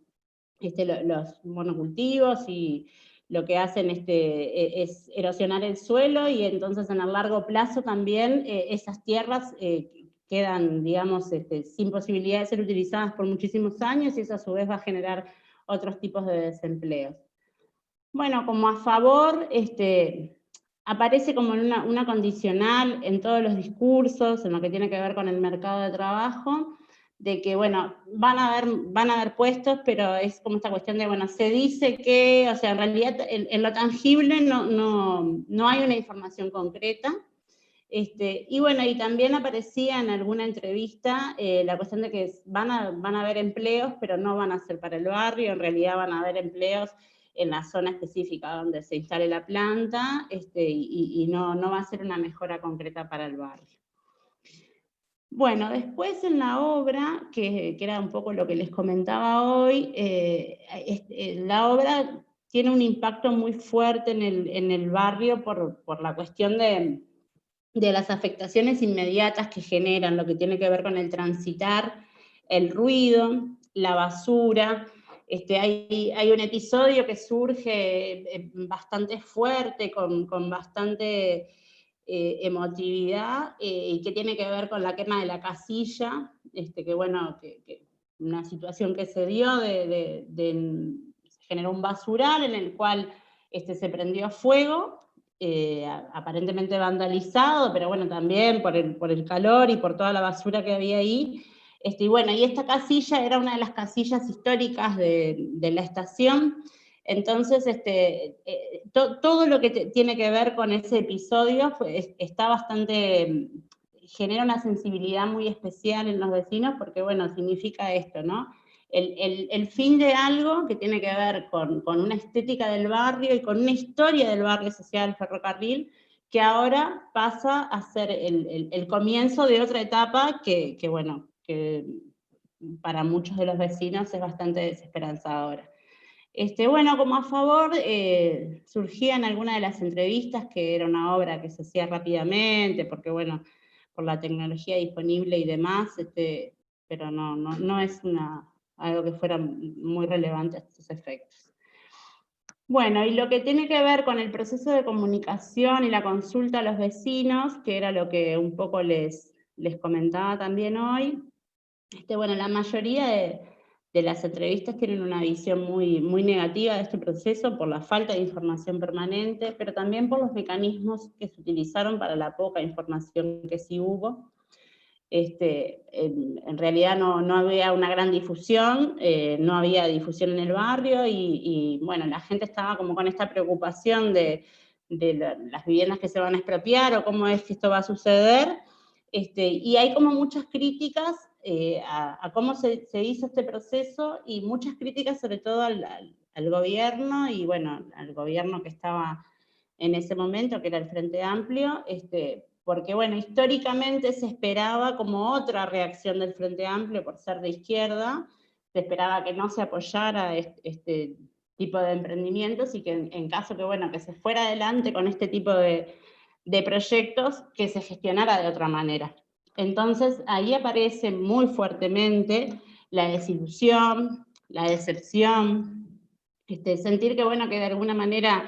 los monocultivos y lo que hacen es erosionar el suelo, y entonces en el largo plazo también esas tierras quedan, digamos, sin posibilidad de ser utilizadas por muchísimos años, y eso a su vez va a generar otros tipos de desempleos. Bueno, como a favor, aparece como una condicional en todos los discursos, en lo que tiene que ver con el mercado de trabajo, de que, bueno, van a haber puestos, pero es como esta cuestión de, bueno, se dice que, o sea, en realidad en lo tangible no hay una información concreta. Y bueno, y también aparecía en alguna entrevista la cuestión de que van a haber empleos, pero no van a ser para el barrio, en realidad van a haber empleos en la zona específica donde se instale la planta, y no va a ser una mejora concreta para el barrio. Bueno, después en la obra, que era un poco lo que les comentaba hoy, la obra tiene un impacto muy fuerte en el barrio por la cuestión de las afectaciones inmediatas que generan, lo que tiene que ver con el transitar, el ruido, la basura. Hay un episodio que surge bastante fuerte, con bastante emotividad, y que tiene que ver con la quema de la casilla, que bueno, una situación que se dio se generó un basural en el cual se prendió fuego, aparentemente vandalizado, pero bueno, también por el calor y por toda la basura que había ahí. Y bueno, y esta casilla era una de las casillas históricas de la estación. Entonces, todo lo que tiene que ver con ese episodio está bastante, genera una sensibilidad muy especial en los vecinos, porque bueno, significa esto, ¿no? El fin de algo que tiene que ver con una estética del barrio y con una historia del barrio social del ferrocarril, que ahora pasa a ser el comienzo de otra etapa que bueno, que para muchos de los vecinos es bastante desesperanzadora. Bueno, como a favor, surgía en alguna de las entrevistas que era una obra que se hacía rápidamente, porque bueno, por la tecnología disponible y demás, pero no es algo que fuera muy relevante a estos efectos. Bueno, y lo que tiene que ver con el proceso de comunicación y la consulta a los vecinos, que era lo que un poco les comentaba también hoy, bueno, la mayoría de las entrevistas tienen una visión muy, muy negativa de este proceso por la falta de información permanente, pero también por los mecanismos que se utilizaron para la poca información que sí hubo. En realidad no había una gran difusión, no había difusión en el barrio, y bueno, la gente estaba como con esta preocupación de las viviendas que se van a expropiar o cómo es que esto va a suceder, y hay como muchas críticas a cómo se hizo este proceso, y muchas críticas sobre todo al gobierno, y bueno, al gobierno que estaba en ese momento, que era el Frente Amplio, porque bueno, históricamente se esperaba como otra reacción del Frente Amplio por ser de izquierda, se esperaba que no se apoyara este tipo de emprendimientos, y que en caso que, bueno, que se fuera adelante con este tipo de proyectos, que se gestionara de otra manera. Entonces ahí aparece muy fuertemente la desilusión, la decepción, sentir que, bueno, que de alguna manera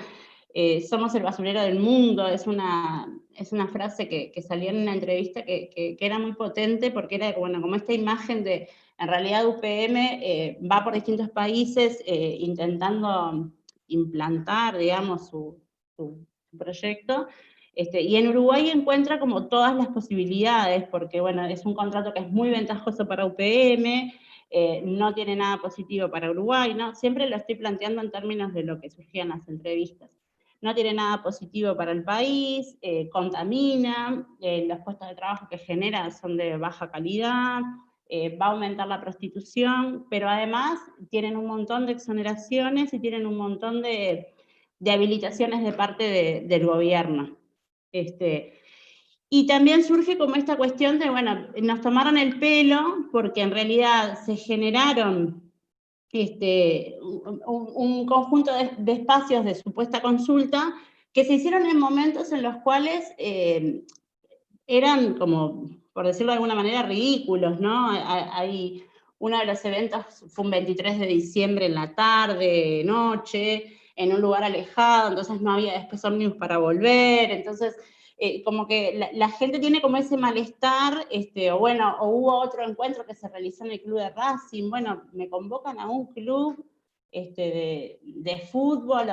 somos el basurero del mundo, es una frase que salió en una entrevista que era muy potente, porque era, bueno, como esta imagen de En realidad UPM va por distintos países intentando implantar, digamos, su proyecto, y en Uruguay encuentra como todas las posibilidades, porque bueno, es un contrato que es muy ventajoso para UPM, no tiene nada positivo para Uruguay, ¿no? Siempre lo estoy planteando en términos de lo que surgían las entrevistas. No tiene nada positivo para el país, contamina, los puestos de trabajo que genera son de baja calidad, va a aumentar la prostitución, pero además tienen un montón de exoneraciones y tienen un montón de habilitaciones de parte del gobierno. Y también surge como esta cuestión de, bueno, nos tomaron el pelo porque en realidad se generaron un conjunto de espacios de supuesta consulta que se hicieron en momentos en los cuales eran como, por decirlo de alguna manera, ridículos, ¿no? Hay uno de los eventos fue un 23 de diciembre en la tarde, noche, en un lugar alejado, entonces no había después ómnibus para volver, entonces como que la gente tiene como ese malestar, o bueno, o hubo otro encuentro que se realizó en el club de Racing, bueno, me convocan a un club de fútbol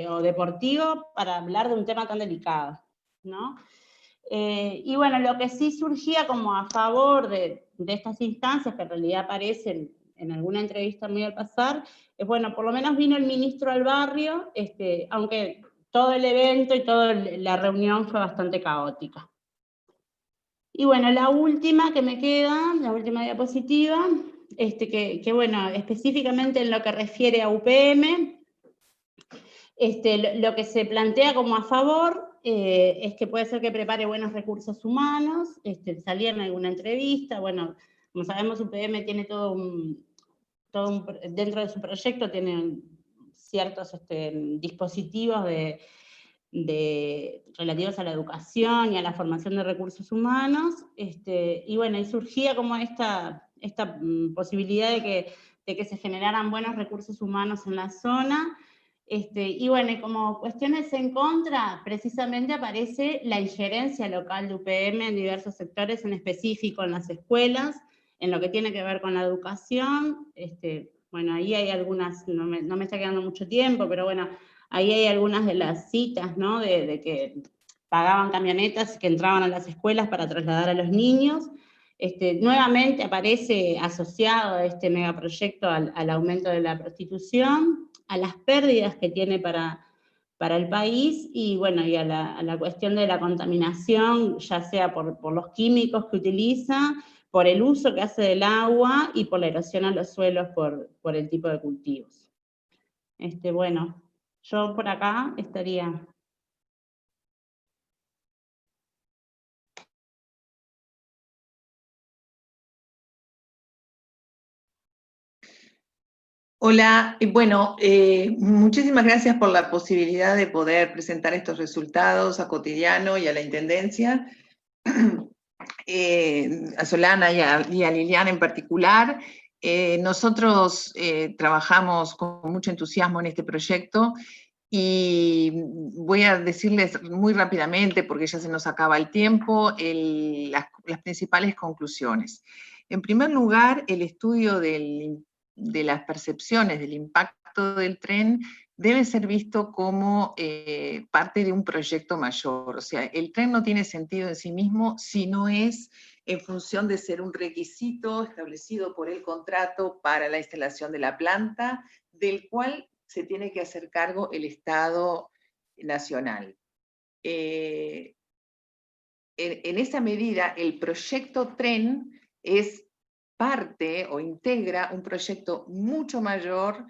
o deportivo para hablar de un tema tan delicado, ¿no? Y bueno, lo que sí surgía como a favor de estas instancias, que en realidad aparecen en alguna entrevista muy al pasar, es bueno, por lo menos vino el ministro al barrio, aunque todo el evento y toda la reunión fue bastante caótica. Y bueno, la última que me queda, la última diapositiva, que bueno, específicamente en lo que refiere a UPM, lo que se plantea como a favor es que puede ser que prepare buenos recursos humanos, salía en alguna entrevista, bueno, como sabemos UPM tiene dentro de su proyecto tiene ciertos dispositivos relativos a la educación y a la formación de recursos humanos, y bueno, y surgía como esta posibilidad de que se generaran buenos recursos humanos en la zona, y bueno, y como cuestiones en contra, precisamente aparece la injerencia local de UPM en diversos sectores, en específico en las escuelas, en lo que tiene que ver con la educación, bueno, ahí hay algunas, no me está quedando mucho tiempo, pero bueno, ahí hay algunas de las citas, ¿no? De que pagaban camionetas que entraban a las escuelas para trasladar a los niños. Nuevamente aparece asociado a este megaproyecto al aumento de la prostitución, a las pérdidas que tiene para el país, y bueno, y a la cuestión de la contaminación, ya sea por los químicos que utiliza, por el uso que hace del agua, y por la erosión a los suelos por el tipo de cultivos. Bueno, yo por acá estaría. Hola, bueno, muchísimas gracias por la posibilidad de poder presentar estos resultados a Cotidiano y a la Intendencia, a Solana y a Liliana en particular. Nosotros trabajamos con mucho entusiasmo en este proyecto y voy a decirles muy rápidamente, porque ya se nos acaba el tiempo, las principales conclusiones. En primer lugar, el estudio de las percepciones del impacto del tren debe ser visto como parte de un proyecto mayor. O sea, el tren no tiene sentido en sí mismo si no es en función de ser un requisito establecido por el contrato para la instalación de la planta, del cual se tiene que hacer cargo el Estado nacional. En esa medida, el proyecto tren es parte o integra un proyecto mucho mayor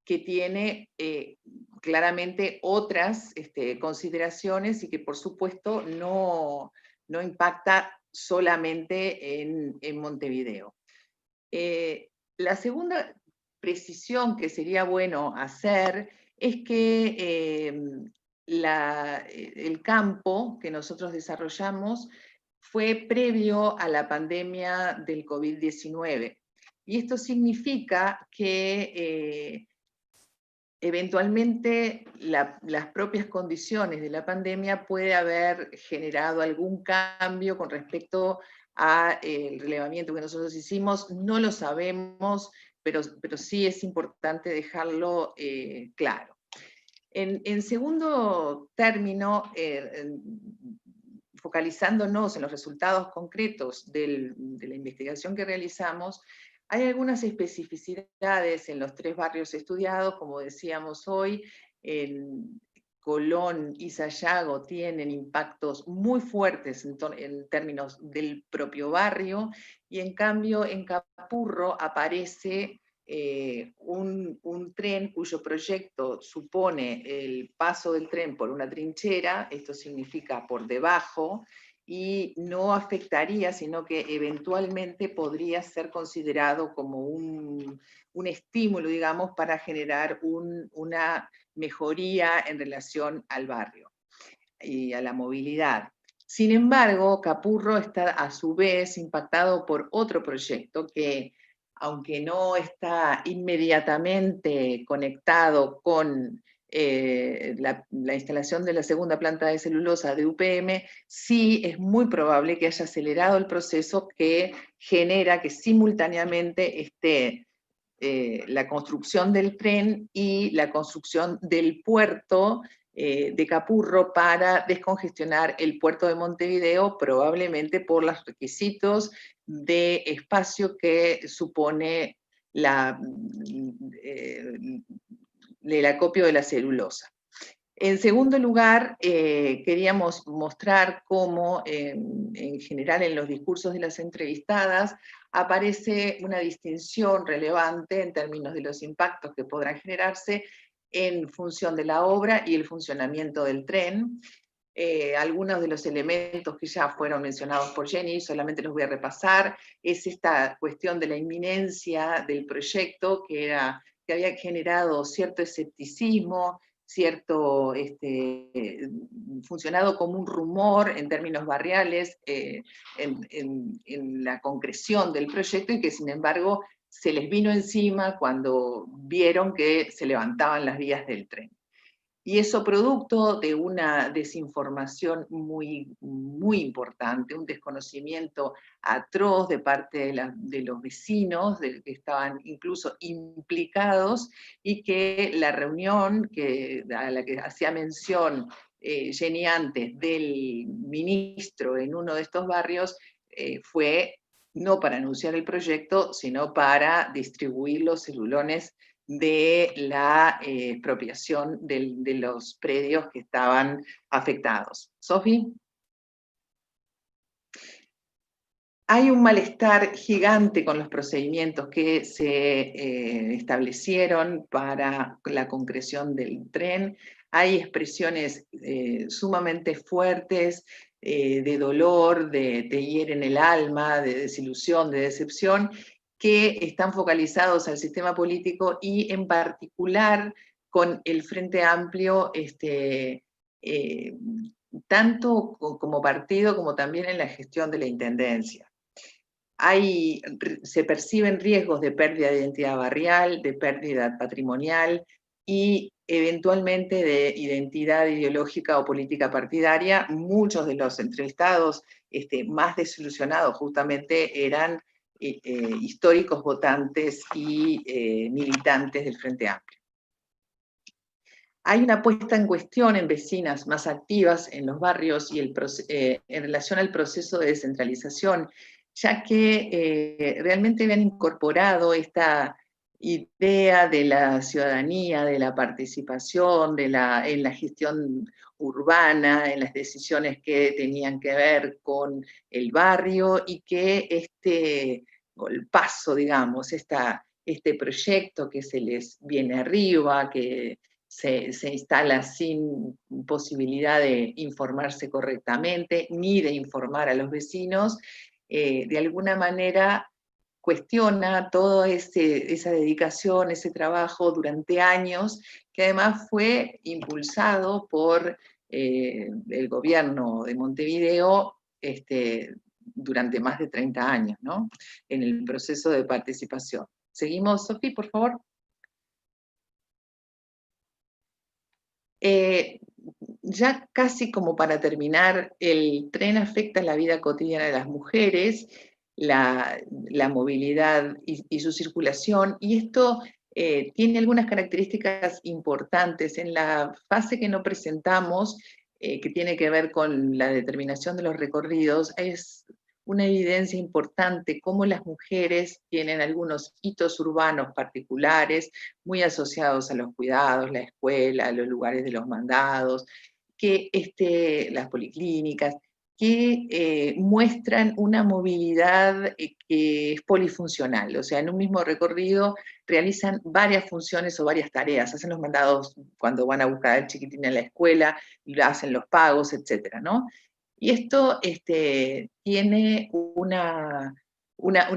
que tiene claramente otras consideraciones y que por supuesto no impacta solamente en Montevideo. La segunda precisión que sería bueno hacer es que el campo que nosotros desarrollamos fue previo a la pandemia del COVID-19. Y esto significa que eventualmente las propias condiciones de la pandemia puede haber generado algún cambio con respecto al relevamiento que nosotros hicimos, no lo sabemos, pero sí es importante dejarlo claro. En segundo término, focalizándonos en los resultados concretos de la investigación que realizamos, hay algunas especificidades en los 3 barrios estudiados, como decíamos hoy. Colón y Sayago tienen impactos muy fuertes en términos del propio barrio, y en cambio en Capurro aparece un tren cuyo proyecto supone el paso del tren por una trinchera, esto significa por debajo, y no afectaría, sino que eventualmente podría ser considerado como un estímulo, digamos, para generar una mejoría en relación al barrio y a la movilidad. Sin embargo, Capurro está a su vez impactado por otro proyecto que, aunque no está inmediatamente conectado con la instalación de la segunda planta de celulosa de UPM, sí es muy probable que haya acelerado el proceso que genera que simultáneamente esté la construcción del tren y la construcción del puerto de Capurro para descongestionar el puerto de Montevideo, probablemente por los requisitos de espacio que supone el acopio de la celulosa. En segundo lugar, queríamos mostrar cómo, en general, en los discursos de las entrevistadas, aparece una distinción relevante en términos de los impactos que podrán generarse en función de la obra y el funcionamiento del tren. Algunos de los elementos que ya fueron mencionados por Jenny, solamente los voy a repasar, es esta cuestión de la inminencia del proyecto que había generado cierto escepticismo, funcionado como un rumor en términos barriales en la concreción del proyecto, y que sin embargo se les vino encima cuando vieron que se levantaban las vías del tren. Y eso producto de una desinformación muy, muy importante, un desconocimiento atroz de parte de los vecinos, que estaban incluso implicados, y que la reunión a la que hacía mención Jenny antes del ministro en uno de estos barrios fue no para anunciar el proyecto, sino para distribuir los celulones de la expropiación de los predios que estaban afectados. Sofi. Hay un malestar gigante con los procedimientos que se establecieron para la concreción del tren. Hay expresiones sumamente fuertes de dolor, te hieren el alma, de desilusión, de decepción, que están focalizados al sistema político y en particular con el Frente Amplio, tanto como partido como también en la gestión de la intendencia. Se perciben riesgos de pérdida de identidad barrial, de pérdida patrimonial y eventualmente de identidad ideológica o política partidaria. Muchos de los entrevistados más desilusionados justamente eran históricos votantes y militantes del Frente Amplio. Hay una puesta en cuestión en vecinas más activas en los barrios y en relación al proceso de descentralización, ya que realmente habían incorporado esta idea de la ciudadanía, de la participación, en la gestión urbana, en las decisiones que tenían que ver con el barrio, y que este golpazo, digamos, este proyecto que se les viene arriba, que se instala sin posibilidad de informarse correctamente, ni de informar a los vecinos, de alguna manera cuestiona toda esa dedicación, ese trabajo durante años, que además fue impulsado por el gobierno de Montevideo durante más de 30 años, ¿no? En el proceso de participación. Seguimos, Sofi, por favor. ya casi como para terminar, el tren afecta la vida cotidiana de las mujeres, la movilidad y su circulación, y esto tiene algunas características importantes. En la fase que no presentamos, que tiene que ver con la determinación de los recorridos, es una evidencia importante cómo las mujeres tienen algunos hitos urbanos particulares muy asociados a los cuidados, la escuela, los lugares de los mandados, que las policlínicas, que muestran una movilidad que es polifuncional, o sea, en un mismo recorrido realizan varias funciones o varias tareas, hacen los mandados cuando van a buscar al chiquitín en la escuela, hacen los pagos, etcétera, ¿no? Y esto tiene una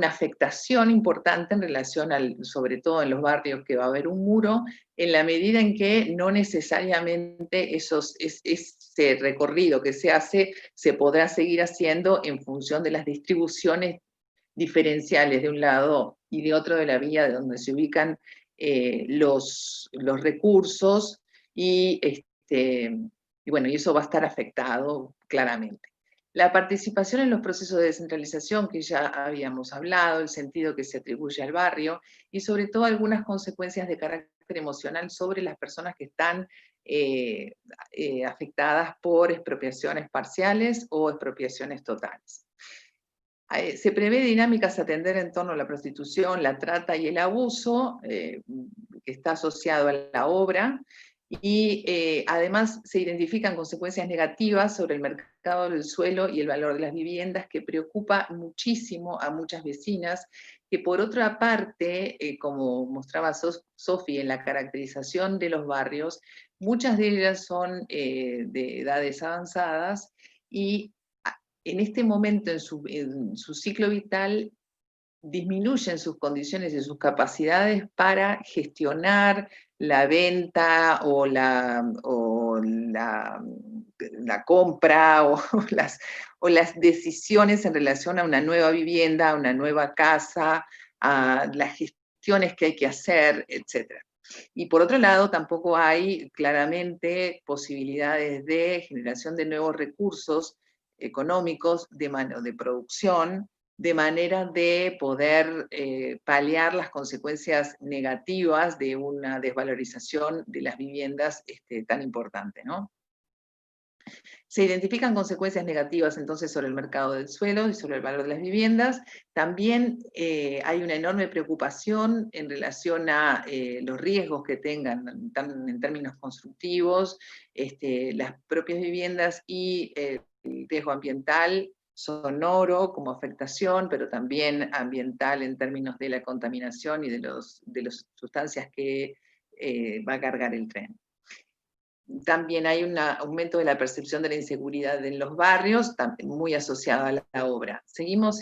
afectación importante en relación sobre todo en los barrios que va a haber un muro, en la medida en que no necesariamente ese recorrido que se hace se podrá seguir haciendo en función de las distribuciones diferenciales de un lado y de otro de la vía de donde se ubican los recursos y bueno, y eso va a estar afectado claramente. La participación en los procesos de descentralización, que ya habíamos hablado, el sentido que se atribuye al barrio, y sobre todo algunas consecuencias de carácter emocional sobre las personas que están afectadas por expropiaciones parciales o expropiaciones totales. Se prevé dinámicas a atender en torno a la prostitución, la trata y el abuso, que está asociado a la obra, y además se identifican consecuencias negativas sobre el mercado del suelo y el valor de las viviendas, que preocupa muchísimo a muchas vecinas, que por otra parte, como mostraba Sofi en la caracterización de los barrios, muchas de ellas son de edades avanzadas y en este momento en su ciclo vital disminuyen sus condiciones y sus capacidades para gestionar la venta o la compra o las decisiones en relación a una nueva vivienda, a una nueva casa, a las gestiones que hay que hacer, etc. Y por otro lado, tampoco hay claramente posibilidades de generación de nuevos recursos económicos de producción, de manera de poder paliar las consecuencias negativas de una desvalorización de las viviendas tan importante, ¿no? Se identifican consecuencias negativas entonces sobre el mercado del suelo y sobre el valor de las viviendas. También hay una enorme preocupación en relación a los riesgos que tengan en términos constructivos, las propias viviendas y el riesgo ambiental, sonoro como afectación, pero también ambiental en términos de la contaminación y de las sustancias que va a cargar el tren. También hay un aumento de la percepción de la inseguridad en los barrios, muy asociada a la obra. Seguimos,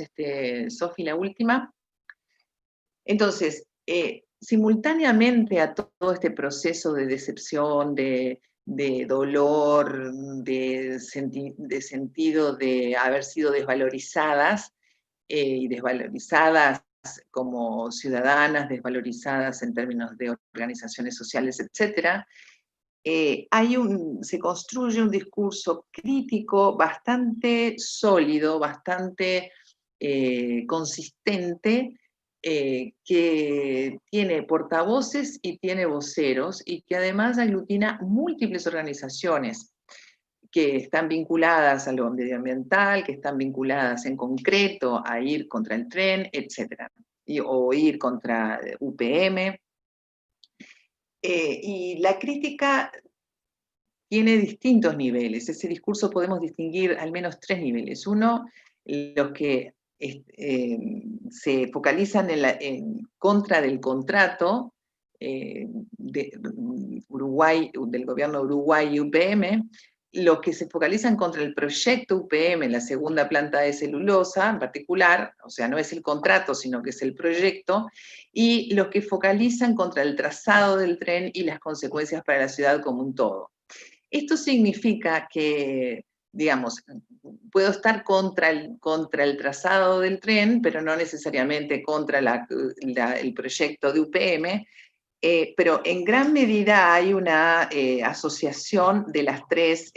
Sofi, la última. Entonces, simultáneamente a todo este proceso de decepción, de dolor, de sentido de haber sido desvalorizadas, y desvalorizadas como ciudadanas, desvalorizadas en términos de organizaciones sociales, etcétera, se construye un discurso crítico bastante sólido, bastante consistente, que tiene portavoces y tiene voceros, y que además aglutina múltiples organizaciones que están vinculadas a lo medioambiental, que están vinculadas en concreto a ir contra el tren, etc. O ir contra UPM. Y la crítica tiene distintos niveles. Ese discurso podemos distinguir al menos 3 niveles. Uno, los que se focalizan en contra del contrato del gobierno de Uruguay y UPM, los que se focalizan contra el proyecto UPM, la segunda planta de celulosa en particular, o sea, no es el contrato, sino que es el proyecto, y los que focalizan contra el trazado del tren y las consecuencias para la ciudad como un todo. Esto significa que, digamos, puedo estar contra el trazado del tren, pero no necesariamente contra el proyecto de UPM, pero en gran medida hay una asociación de las tres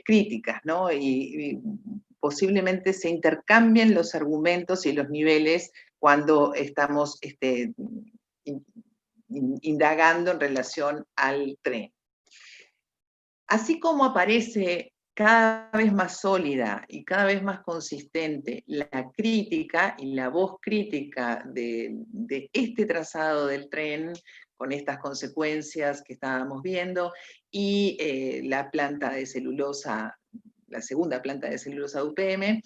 críticas, ¿no? Y posiblemente se intercambien los argumentos y los niveles cuando estamos indagando en relación al tren. Así como aparece cada vez más sólida y cada vez más consistente la crítica y la voz crítica de este trazado del tren, con estas consecuencias que estábamos viendo, y la planta de celulosa, la segunda planta de celulosa de UPM,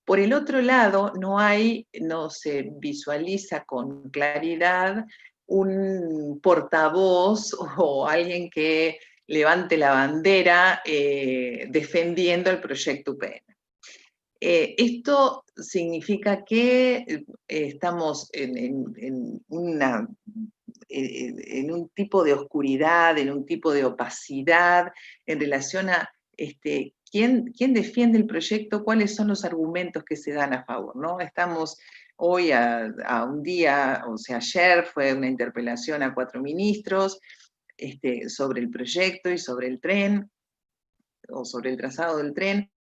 por el otro lado, no se visualiza con claridad un portavoz o alguien que levante la bandera defendiendo el proyecto UPM. Esto significa que estamos en un tipo de oscuridad, en un tipo de opacidad en relación a ¿quién defiende el proyecto? ¿Cuáles son los argumentos que se dan a favor? ¿No? Estamos hoy a un día, o sea, ayer fue una interpelación a 4 ministros sobre el proyecto y sobre el tren, o sobre el trazado del tren,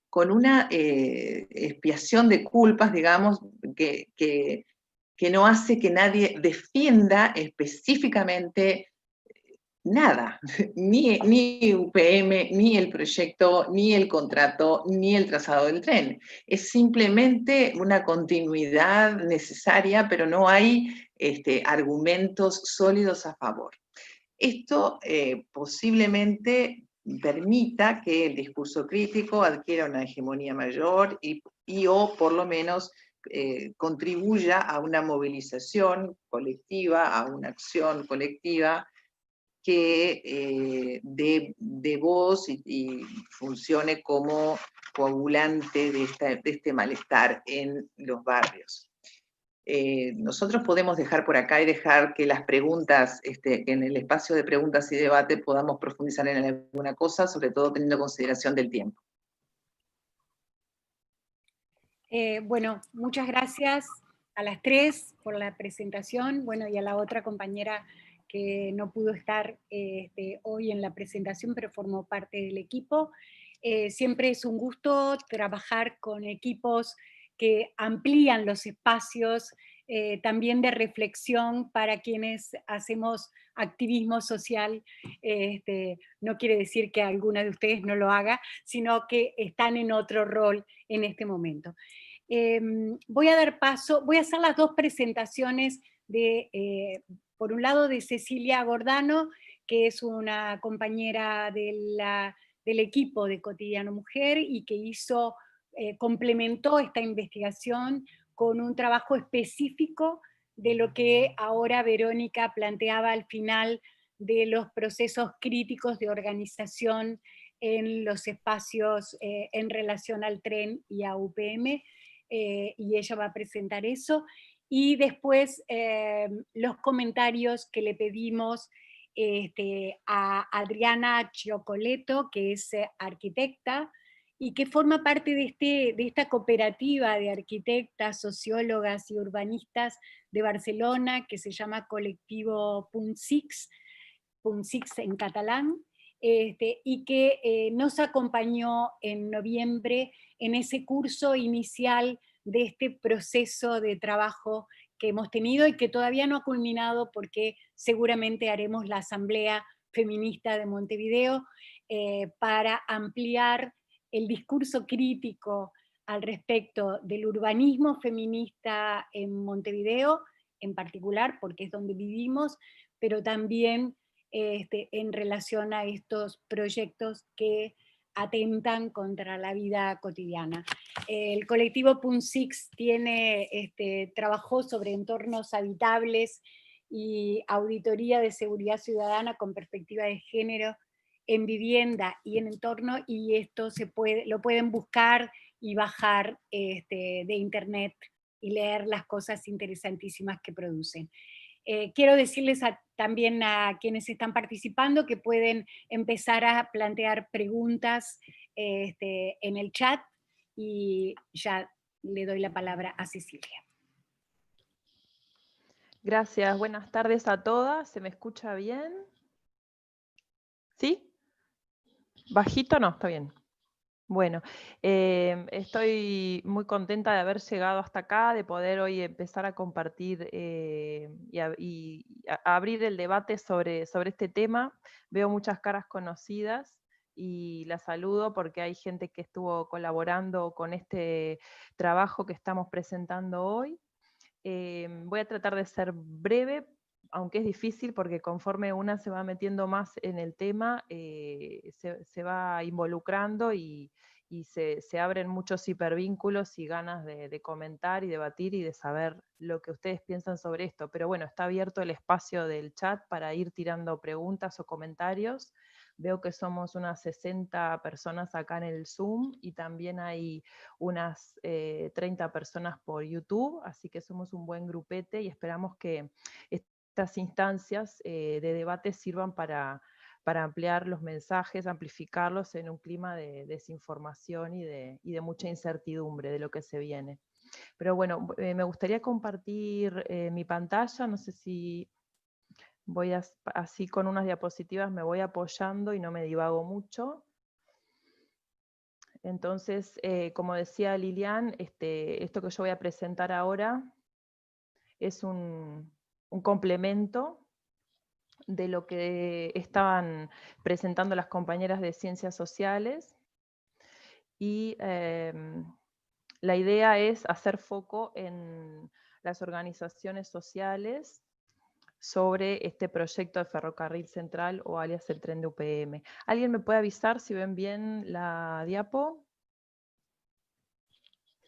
con una expiación de culpas, digamos, que no hace que nadie defienda específicamente nada, ni UPM, ni el proyecto, ni el contrato, ni el trazado del tren. Es simplemente una continuidad necesaria, pero no hay argumentos sólidos a favor. Esto posiblemente permita que el discurso crítico adquiera una hegemonía mayor y o por lo menos contribuya a una movilización colectiva, a una acción colectiva que dé voz y funcione como coagulante de este malestar en los barrios. Nosotros podemos dejar por acá y dejar que las preguntas, en el espacio de preguntas y debate podamos profundizar en alguna cosa, sobre todo teniendo consideración del tiempo. Bueno, muchas gracias a las 3 por la presentación, bueno, y a la otra compañera que no pudo estar hoy en la presentación, pero formó parte del equipo. Siempre es un gusto trabajar con equipos que amplían los espacios también de reflexión para quienes hacemos activismo social. No quiere decir que alguna de ustedes no lo haga, sino que están en otro rol en este momento. Voy a dar paso, voy a hacer las 2 presentaciones por un lado de Cecilia Gordano, que es una compañera del equipo de Cotidiano Mujer y que complementó esta investigación con un trabajo específico de lo que ahora Verónica planteaba al final de los procesos críticos de organización en los espacios en relación al tren y a UPM, y ella va a presentar eso. Y después los comentarios que le pedimos a Adriana Chiocoleto, que es arquitecta, y que forma parte de esta cooperativa de arquitectas, sociólogas y urbanistas de Barcelona, que se llama Colectivo Punt Six en catalán, y que nos acompañó en noviembre en ese curso inicial de este proceso de trabajo que hemos tenido y que todavía no ha culminado porque seguramente haremos la Asamblea Feminista de Montevideo para ampliar el discurso crítico al respecto del urbanismo feminista en Montevideo, en particular porque es donde vivimos, pero también en relación a estos proyectos que atentan contra la vida cotidiana. El colectivo Punt Six trabajó sobre entornos habitables y auditoría de seguridad ciudadana con perspectiva de género en vivienda y en entorno, y esto lo pueden buscar y bajar de internet y leer las cosas interesantísimas que producen. Quiero decirles también a quienes están participando que pueden empezar a plantear preguntas en el chat, y ya le doy la palabra a Cecilia. Gracias, buenas tardes a todas. ¿Se me escucha bien? ¿Sí? ¿Bajito? No, está bien. Bueno, estoy muy contenta de haber llegado hasta acá, de poder hoy empezar a compartir y a abrir el debate sobre este tema. Veo muchas caras conocidas y las saludo porque hay gente que estuvo colaborando con este trabajo que estamos presentando hoy. Voy a tratar de ser breve, aunque es difícil porque conforme una se va metiendo más en el tema, se va involucrando y se abren muchos hipervínculos y ganas de comentar y debatir y de saber lo que ustedes piensan sobre esto. Pero bueno, está abierto el espacio del chat para ir tirando preguntas o comentarios. Veo que somos unas 60 personas acá en el Zoom y también hay unas 30 personas por YouTube, así que somos un buen grupete y esperamos que estas instancias de debate sirvan para ampliar los mensajes, amplificarlos en un clima de desinformación y de mucha incertidumbre de lo que se viene. Pero bueno, me gustaría compartir mi pantalla, no sé si voy así con unas diapositivas me voy apoyando y no me divago mucho. Entonces, como decía Lilian, esto que yo voy a presentar ahora es un complemento de lo que estaban presentando las compañeras de Ciencias Sociales, y la idea es hacer foco en las organizaciones sociales sobre este proyecto de Ferrocarril Central, o alias el tren de UPM. ¿Alguien me puede avisar si ven bien la diapo?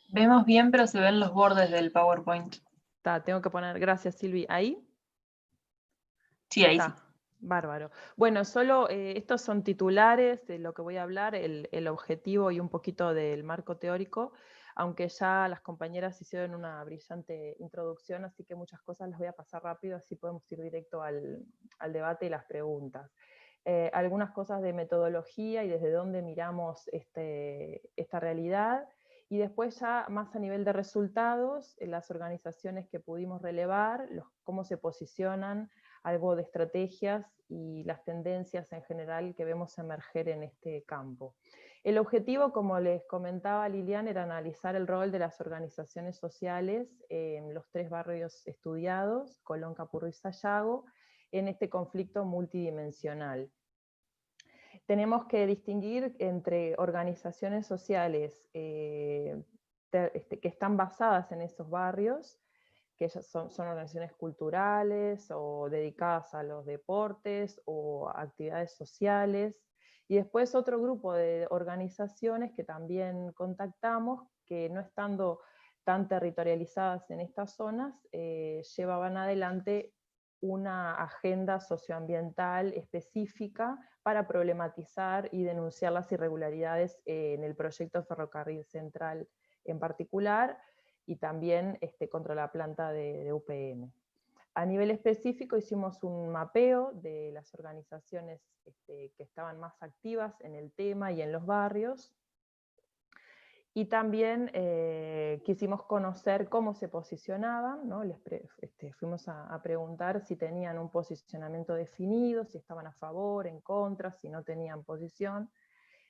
Vemos bien, pero se ven los bordes del PowerPoint. Tengo que poner, gracias Silvi, ¿ahí? Sí, ahí sí. Bárbaro. Bueno, solo estos son titulares de lo que voy a hablar, el objetivo y un poquito del marco teórico, aunque ya las compañeras hicieron una brillante introducción, así que muchas cosas las voy a pasar rápido, así podemos ir directo al debate y las preguntas. Algunas cosas de metodología y desde dónde miramos esta realidad, y después ya más a nivel de resultados, las organizaciones que pudimos relevar, cómo se posicionan, algo de estrategias y las tendencias en general que vemos emerger en este campo. El objetivo, como les comentaba Lilian, era analizar el rol de las organizaciones sociales en los 3 barrios estudiados, Colón, Capurro y Sayago, en este conflicto multidimensional. Tenemos que distinguir entre organizaciones sociales que están basadas en esos barrios, que son organizaciones culturales o dedicadas a los deportes o actividades sociales, y después otro grupo de organizaciones que también contactamos, que no estando tan territorializadas en estas zonas, llevaban adelante una agenda socioambiental específica para problematizar y denunciar las irregularidades en el proyecto Ferrocarril Central en particular, y también contra la planta de UPM. A nivel específico hicimos un mapeo de las organizaciones que estaban más activas en el tema y en los barrios, y también quisimos conocer cómo se posicionaban, ¿no? Fuimos a preguntar si tenían un posicionamiento definido, si estaban a favor, en contra, si no tenían posición,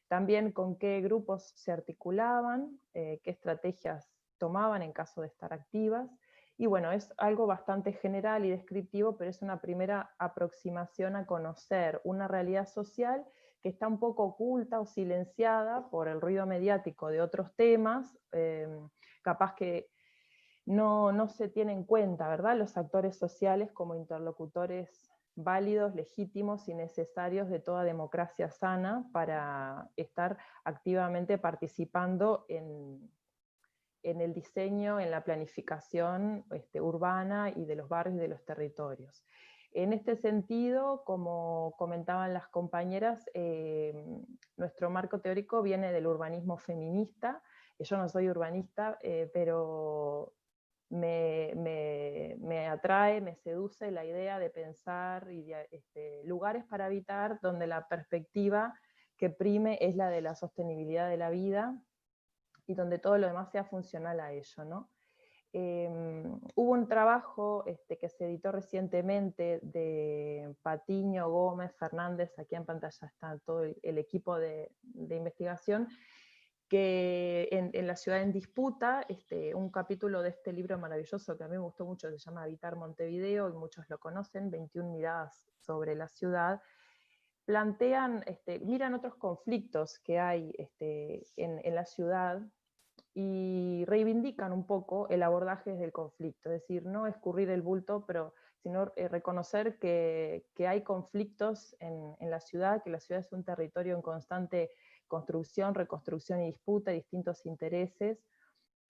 también con qué grupos se articulaban, qué estrategias tomaban en caso de estar activas, y bueno, es algo bastante general y descriptivo, pero es una primera aproximación a conocer una realidad social que está un poco oculta o silenciada por el ruido mediático de otros temas, capaz que no se tiene en cuenta, ¿verdad?, los actores sociales como interlocutores válidos, legítimos y necesarios de toda democracia sana para estar activamente participando en el diseño, en la planificación urbana y de los barrios y de los territorios. En este sentido, como comentaban las compañeras, nuestro marco teórico viene del urbanismo feminista. Yo no soy urbanista, pero me atrae, me seduce la idea de pensar y de, lugares para habitar donde la perspectiva que prime es la de la sostenibilidad de la vida y donde todo lo demás sea funcional a ello, ¿no? Hubo un trabajo que se editó recientemente de Patiño, Gómez, Fernández, aquí en pantalla está todo el equipo de investigación, que en La ciudad en disputa, un capítulo de este libro maravilloso que a mí me gustó mucho, se llama Habitar Montevideo, y muchos lo conocen, 21 miradas sobre la ciudad, plantean, miran otros conflictos que hay en la ciudad, y reivindican un poco el abordaje desde el conflicto, es decir, no escurrir el bulto, sino reconocer que hay conflictos en la ciudad, que la ciudad es un territorio en constante construcción, reconstrucción y disputa, distintos intereses,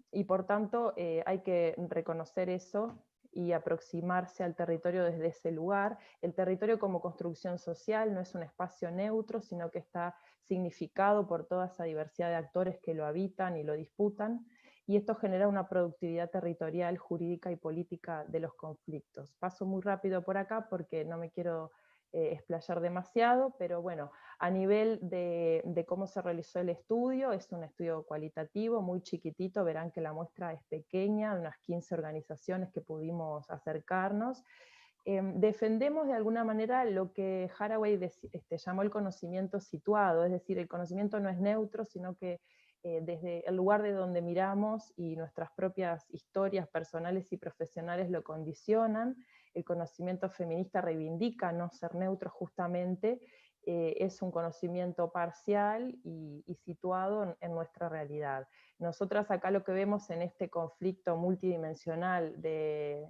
y por tanto hay que reconocer eso y aproximarse al territorio desde ese lugar. El territorio como construcción social no es un espacio neutro, sino que está significado por toda esa diversidad de actores que lo habitan y lo disputan, y esto genera una productividad territorial, jurídica y política de los conflictos. Paso muy rápido por acá porque no me quiero explayar demasiado, pero bueno, a nivel de cómo se realizó el estudio, es un estudio cualitativo, muy chiquitito, verán que la muestra es pequeña, de unas 15 organizaciones que pudimos acercarnos. Defendemos de alguna manera lo que Haraway llamó el conocimiento situado, es decir, el conocimiento no es neutro, sino que desde el lugar de donde miramos y nuestras propias historias personales y profesionales lo condicionan. El conocimiento feminista reivindica no ser neutro justamente, es un conocimiento parcial y situado en nuestra realidad. Nosotras acá lo que vemos en este conflicto multidimensional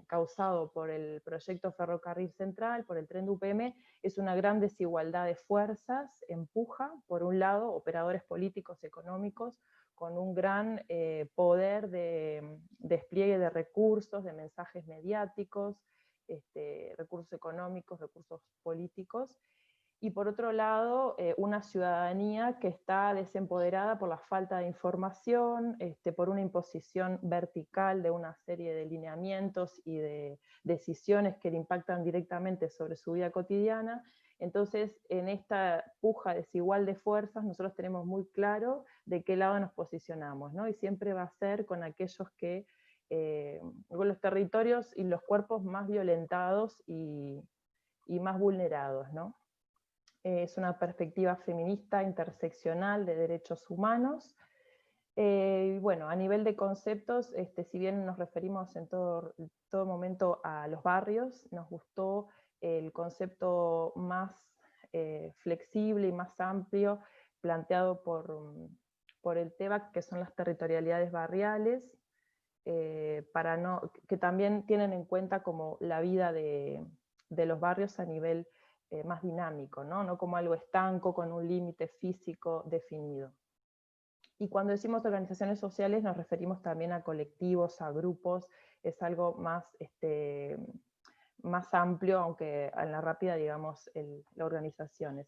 causado por el proyecto Ferrocarril Central, por el tren de UPM, es una gran desigualdad de fuerzas, empuja, por un lado, operadores políticos, económicos, con un gran poder de despliegue de recursos, de mensajes mediáticos, recursos económicos, recursos políticos, y por otro lado, una ciudadanía que está desempoderada por la falta de información, por una imposición vertical de una serie de lineamientos y de decisiones que le impactan directamente sobre su vida cotidiana. Entonces, en esta puja desigual de fuerzas, nosotros tenemos muy claro de qué lado nos posicionamos, ¿no? Y siempre va a ser con aquellos que, con los territorios y los cuerpos más violentados y más vulnerados, ¿no? Es una perspectiva feminista interseccional de derechos humanos. Bueno, a nivel de conceptos, si bien nos referimos en todo momento a los barrios, nos gustó el concepto más flexible y más amplio planteado por el TEBAC, que son las territorialidades barriales, que también tienen en cuenta como la vida de los barrios a nivel más dinámico, ¿no? Como algo estanco con un límite físico definido. Y cuando decimos organizaciones sociales nos referimos también a colectivos, a grupos, es algo más, más amplio, aunque en la rápida digamos las organizaciones.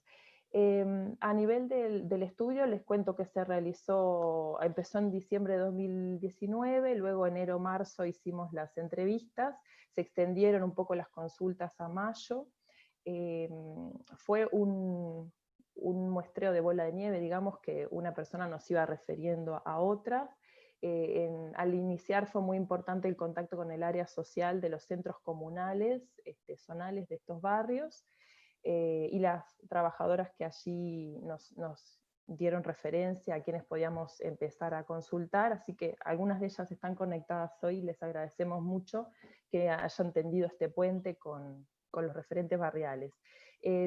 A nivel del estudio les cuento que empezó en diciembre de 2019, luego enero-marzo hicimos las entrevistas, se extendieron un poco las consultas a mayo. Fue un muestreo de bola de nieve, digamos, que una persona nos iba refiriendo a otras. Al iniciar fue muy importante el contacto con el área social de los centros comunales, zonales de estos barrios, y las trabajadoras que allí nos dieron referencia a quienes podíamos empezar a consultar, así que algunas de ellas están conectadas hoy, les agradecemos mucho que hayan tendido este puente con los referentes barriales.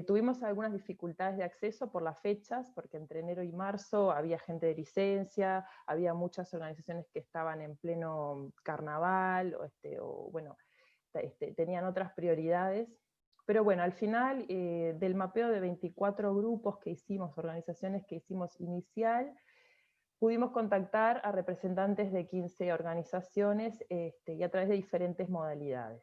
Tuvimos algunas dificultades de acceso por las fechas, porque entre enero y marzo había gente de licencia, había muchas organizaciones que estaban en pleno carnaval, o bueno, tenían otras prioridades. Pero bueno, al final del mapeo de 24 grupos que hicimos, organizaciones que hicimos inicial, pudimos contactar a representantes de 15 organizaciones y a través de diferentes modalidades.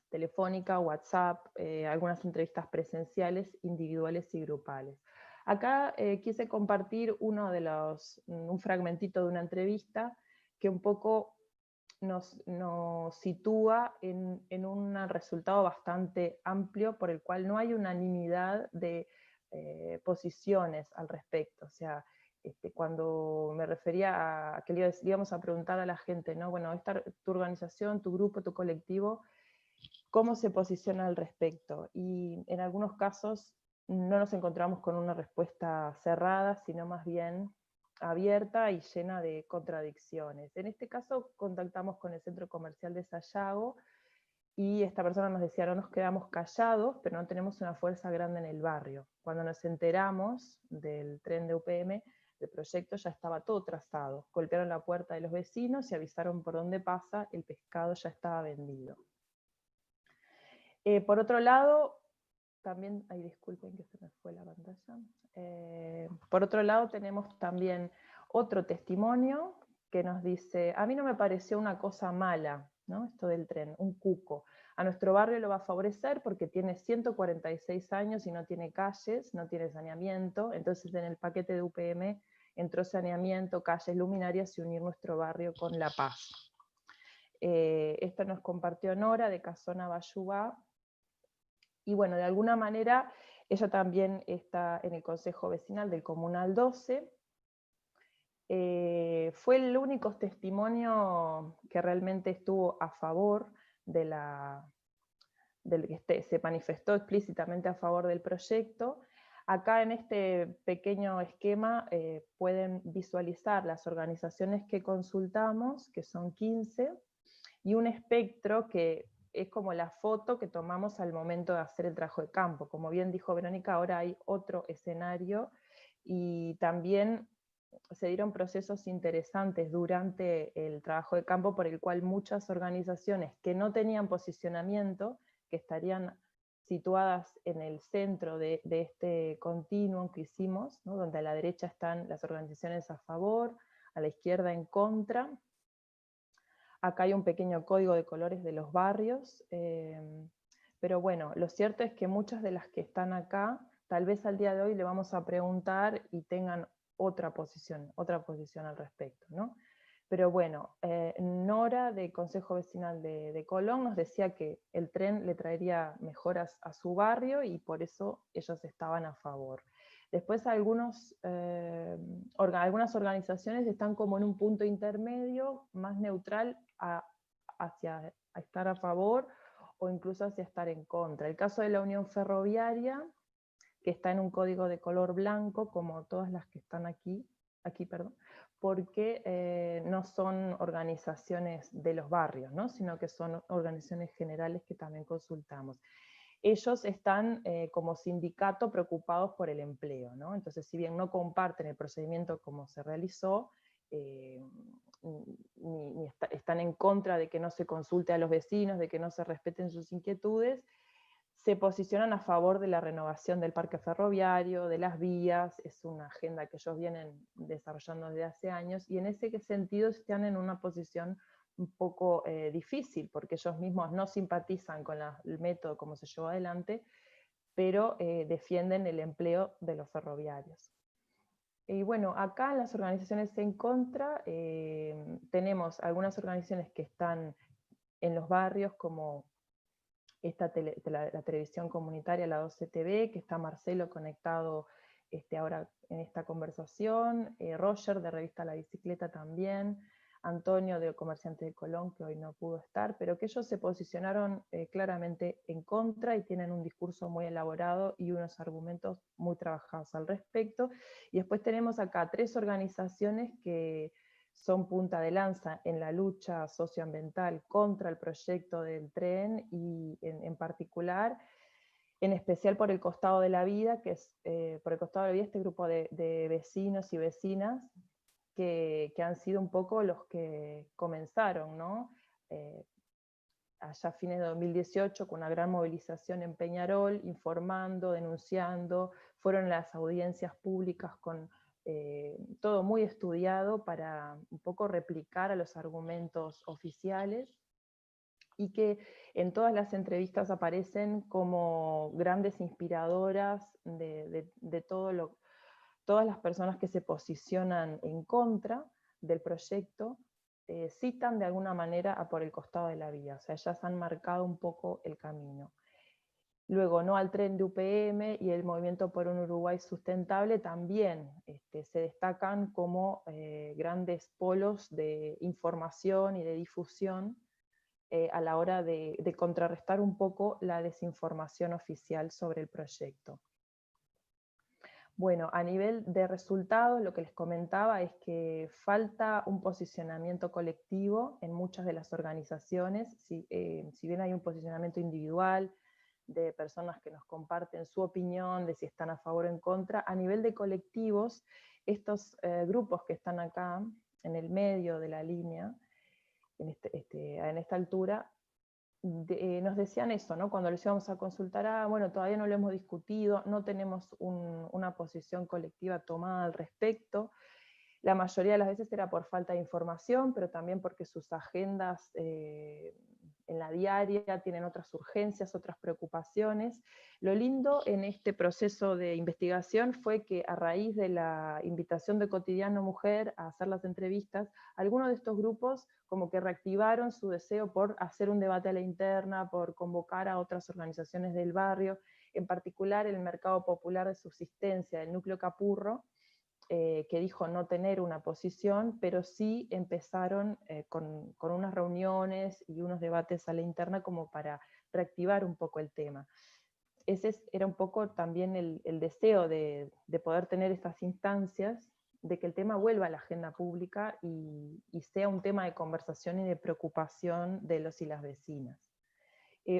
Telefónica, WhatsApp, algunas entrevistas presenciales, individuales y grupales. Acá quise compartir un fragmentito de una entrevista que un poco nos sitúa en un resultado bastante amplio por el cual no hay unanimidad de posiciones al respecto. O sea, cuando me refería a que le íbamos a preguntar a la gente, ¿no? Bueno, tu organización, tu grupo, tu colectivo, ¿cómo se posiciona al respecto? Y en algunos casos no nos encontramos con una respuesta cerrada, sino más bien abierta y llena de contradicciones. En este caso contactamos con el centro comercial de Sayago, y esta persona nos decía, no nos quedamos callados, pero no tenemos una fuerza grande en el barrio. Cuando nos enteramos del tren de UPM, el proyecto ya estaba todo trazado. Golpearon la puerta de los vecinos y avisaron por dónde pasa, el pescado ya estaba vendido. Por otro lado, también, ay, disculpen que se me fue la pantalla. Por otro lado tenemos también otro testimonio que nos dice, a mí no me pareció una cosa mala, ¿no? Esto del tren, un cuco. A nuestro barrio lo va a favorecer porque tiene 146 años y no tiene calles, no tiene saneamiento, entonces en el paquete de UPM entró saneamiento, calles, luminarias y unir nuestro barrio con La Paz. Esto nos compartió Nora de Casona Bayubá, y bueno, de alguna manera ella también está en el Consejo Vecinal del Comunal 12. Fue el único testimonio que realmente estuvo a favor del que se manifestó explícitamente a favor del proyecto. Acá en este pequeño esquema pueden visualizar las organizaciones que consultamos, que son 15, y un espectro que es como la foto que tomamos al momento de hacer el trabajo de campo. Como bien dijo Verónica, ahora hay otro escenario, y también se dieron procesos interesantes durante el trabajo de campo por el cual muchas organizaciones que no tenían posicionamiento, que estarían situadas en el centro de este continuum que hicimos, ¿no? Donde a la derecha están las organizaciones a favor, a la izquierda en contra. Acá hay un pequeño código de colores de los barrios, pero bueno, lo cierto es que muchas de las que están acá, tal vez al día de hoy le vamos a preguntar y tengan otra posición al respecto, ¿no? Pero bueno, Nora del Consejo Vecinal de Colón nos decía que el tren le traería mejoras a su barrio y por eso ellos estaban a favor. Después algunas organizaciones están como en un punto intermedio, más neutral hacia estar a favor o incluso hacia estar en contra. El caso de la Unión Ferroviaria, que está en un código de color blanco, como todas las que están aquí, porque no son organizaciones de los barrios, ¿no? Sino que son organizaciones generales que también consultamos. Ellos están como sindicato preocupados por el empleo, ¿no? Entonces, si bien no comparten el procedimiento como se realizó, ni están en contra de que no se consulte a los vecinos, de que no se respeten sus inquietudes, se posicionan a favor de la renovación del parque ferroviario, de las vías, es una agenda que ellos vienen desarrollando desde hace años, y en ese sentido están en una posición un poco difícil, porque ellos mismos no simpatizan con el método como se llevó adelante, pero defienden el empleo de los ferroviarios. Y bueno, acá en las organizaciones en contra, tenemos algunas organizaciones que están en los barrios, como la televisión comunitaria, la 12 TV, que está Marcelo conectado ahora en esta conversación, Roger de Revista La Bicicleta también, Antonio de Comerciantes de Colón, que hoy no pudo estar, pero que ellos se posicionaron claramente en contra y tienen un discurso muy elaborado y unos argumentos muy trabajados al respecto. Y después tenemos acá 3 organizaciones que son punta de lanza en la lucha socioambiental contra el proyecto del tren, y en particular, en especial por el costado de la vida, que es por el costado de la vida este grupo de vecinos y vecinas que han sido un poco los que comenzaron, ¿no? Allá a fines de 2018, con una gran movilización en Peñarol, informando, denunciando, fueron las audiencias públicas con todo muy estudiado para un poco replicar a los argumentos oficiales, y que en todas las entrevistas aparecen como grandes inspiradoras de todas las personas que se posicionan en contra del proyecto, citan de alguna manera a por el costado de la vía, o sea, ellas han marcado un poco el camino. Luego, No al Tren de UPM y el Movimiento por un Uruguay Sustentable también se destacan como grandes polos de información y de difusión a la hora de contrarrestar un poco la desinformación oficial sobre el proyecto. Bueno, a nivel de resultados, lo que les comentaba es que falta un posicionamiento colectivo en muchas de las organizaciones, si bien hay un posicionamiento individual, de personas que nos comparten su opinión, de si están a favor o en contra, a nivel de colectivos, estos grupos que están acá, en el medio de la línea, en esta altura, nos decían eso, ¿no? Cuando les íbamos a consultar, bueno, todavía no lo hemos discutido, no tenemos una posición colectiva tomada al respecto. La mayoría de las veces era por falta de información, pero también porque sus agendas en la diaria tienen otras urgencias, otras preocupaciones. Lo lindo en este proceso de investigación fue que a raíz de la invitación de Cotidiano Mujer a hacer las entrevistas, algunos de estos grupos como que reactivaron su deseo por hacer un debate a la interna, por convocar a otras organizaciones del barrio, en particular el Mercado Popular de Subsistencia, el Núcleo Capurro, que dijo no tener una posición, pero sí empezaron con unas reuniones y unos debates a la interna como para reactivar un poco el tema. Ese era un poco también el deseo de poder tener estas instancias, de que el tema vuelva a la agenda pública y sea un tema de conversación y de preocupación de los y las vecinas.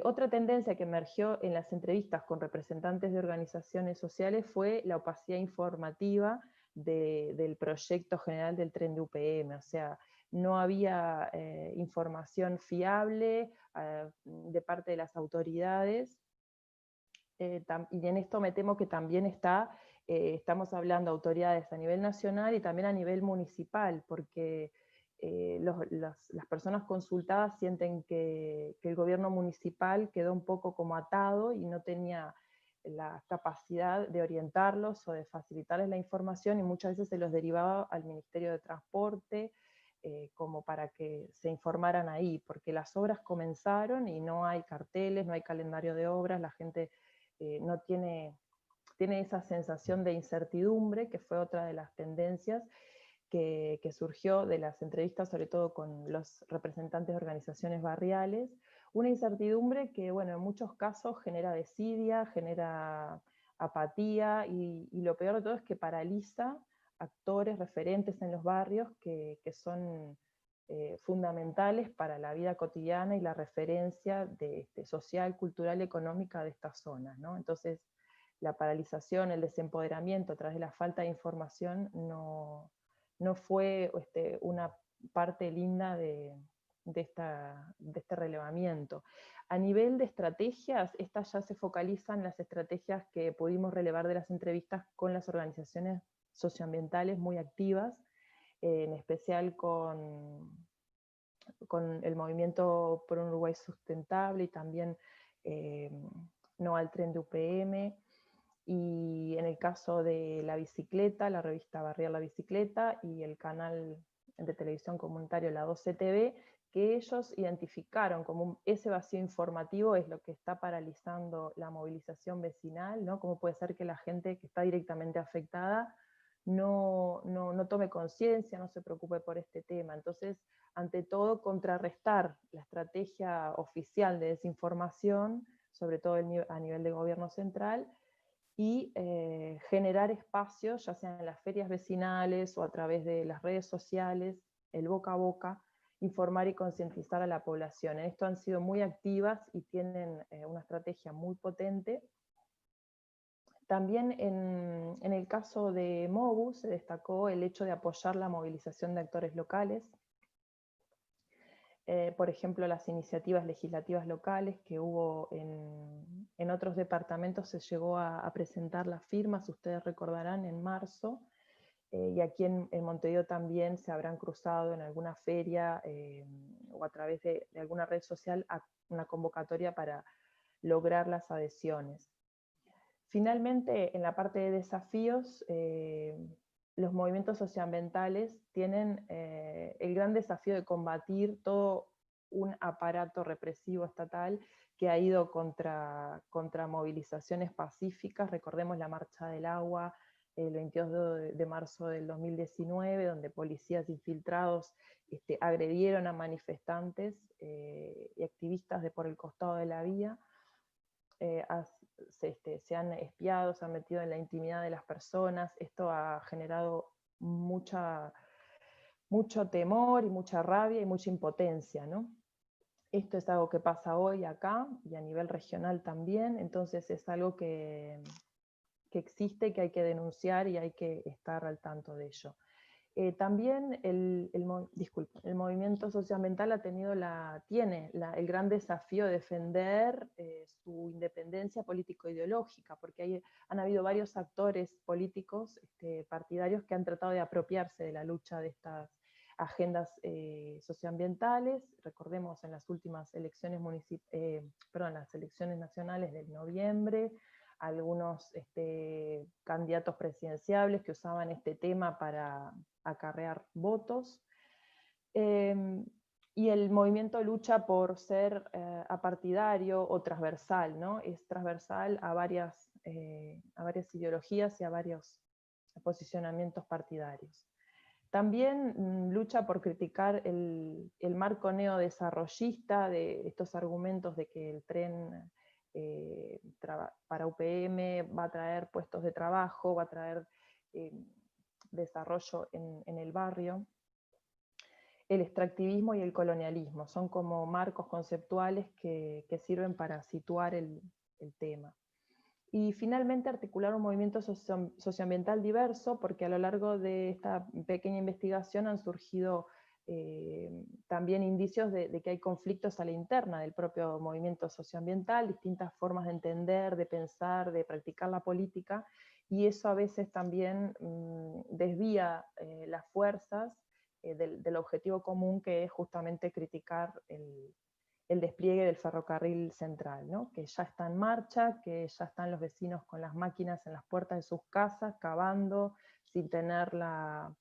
Otra tendencia que emergió en las entrevistas con representantes de organizaciones sociales fue la opacidad informativa del proyecto general del tren de UPM, o sea, no había información fiable de parte de las autoridades, y en esto me temo que también estamos hablando de autoridades a nivel nacional y también a nivel municipal, porque las personas consultadas sienten que el gobierno municipal quedó un poco como atado y no tenía la capacidad de orientarlos o de facilitarles la información, y muchas veces se los derivaba al Ministerio de Transporte como para que se informaran ahí, porque las obras comenzaron y no hay carteles, no hay calendario de obras, la gente no tiene esa sensación de incertidumbre, que fue otra de las tendencias que surgió de las entrevistas, sobre todo con los representantes de organizaciones barriales, una incertidumbre que, bueno, en muchos casos genera desidia, genera apatía, y lo peor de todo es que paraliza actores, referentes en los barrios que son fundamentales para la vida cotidiana y la referencia social, cultural y económica de estas zonas, ¿no? Entonces, la paralización, el desempoderamiento a través de la falta de información no fue una parte linda de este relevamiento. A nivel de estrategias, estas ya se focalizan en las estrategias que pudimos relevar de las entrevistas con las organizaciones socioambientales muy activas, en especial con el Movimiento por un Uruguay Sustentable y también No al Tren de UPM, y en el caso de La Bicicleta, la revista Barrial La Bicicleta, y el canal de televisión comunitario La 12 TV, que ellos identificaron como ese vacío informativo es lo que está paralizando la movilización vecinal, ¿no? Cómo puede ser que la gente que está directamente afectada no tome conciencia, no se preocupe por este tema. Entonces, ante todo, contrarrestar la estrategia oficial de desinformación, sobre todo a nivel de gobierno central, y generar espacios, ya sean en las ferias vecinales o a través de las redes sociales, el boca a boca, informar y concientizar a la población. En esto han sido muy activas y tienen una estrategia muy potente. También en el caso de MOBU se destacó el hecho de apoyar la movilización de actores locales. Por ejemplo, las iniciativas legislativas locales que hubo en otros departamentos, se llegó a presentar las firmas, ustedes recordarán, en marzo, y aquí en Montevideo también se habrán cruzado en alguna feria o a través de alguna red social una convocatoria para lograr las adhesiones. Finalmente, en la parte de desafíos, los movimientos socioambientales tienen el gran desafío de combatir todo un aparato represivo estatal que ha ido contra movilizaciones pacíficas. Recordemos la Marcha del Agua el 22 de marzo del 2019, donde policías infiltrados agredieron a manifestantes y activistas por el costado de la vía. Se han espiado, se han metido en la intimidad de las personas. Esto ha generado mucho temor y mucha rabia y mucha impotencia, ¿no? Esto es algo que pasa hoy acá y a nivel regional también, entonces es algo que existe, que hay que denunciar y hay que estar al tanto de ello. También el movimiento socioambiental tiene el gran desafío de defender su independencia político-ideológica, porque han habido varios actores políticos partidarios que han tratado de apropiarse de la lucha de estas agendas socioambientales. Recordemos en las últimas elecciones las elecciones nacionales del noviembre, algunos candidatos presidenciables que usaban este tema para acarrear votos. Y el movimiento lucha por ser apartidario o transversal, ¿no? Es transversal a varias ideologías y a varios posicionamientos partidarios. También lucha por criticar el marco neodesarrollista de estos argumentos de que el tren para UPM va a traer puestos de trabajo, va a traer desarrollo en el barrio. El extractivismo y el colonialismo son como marcos conceptuales que sirven para situar el tema. Y finalmente articular un movimiento socioambiental diverso, porque a lo largo de esta pequeña investigación han surgido también indicios de que hay conflictos a la interna del propio movimiento socioambiental, distintas formas de entender, de pensar, de practicar la política, y eso a veces también desvía las fuerzas del objetivo común, que es justamente criticar el despliegue del ferrocarril central, ¿no? Que ya está en marcha, que ya están los vecinos con las máquinas en las puertas de sus casas, cavando, sin tener la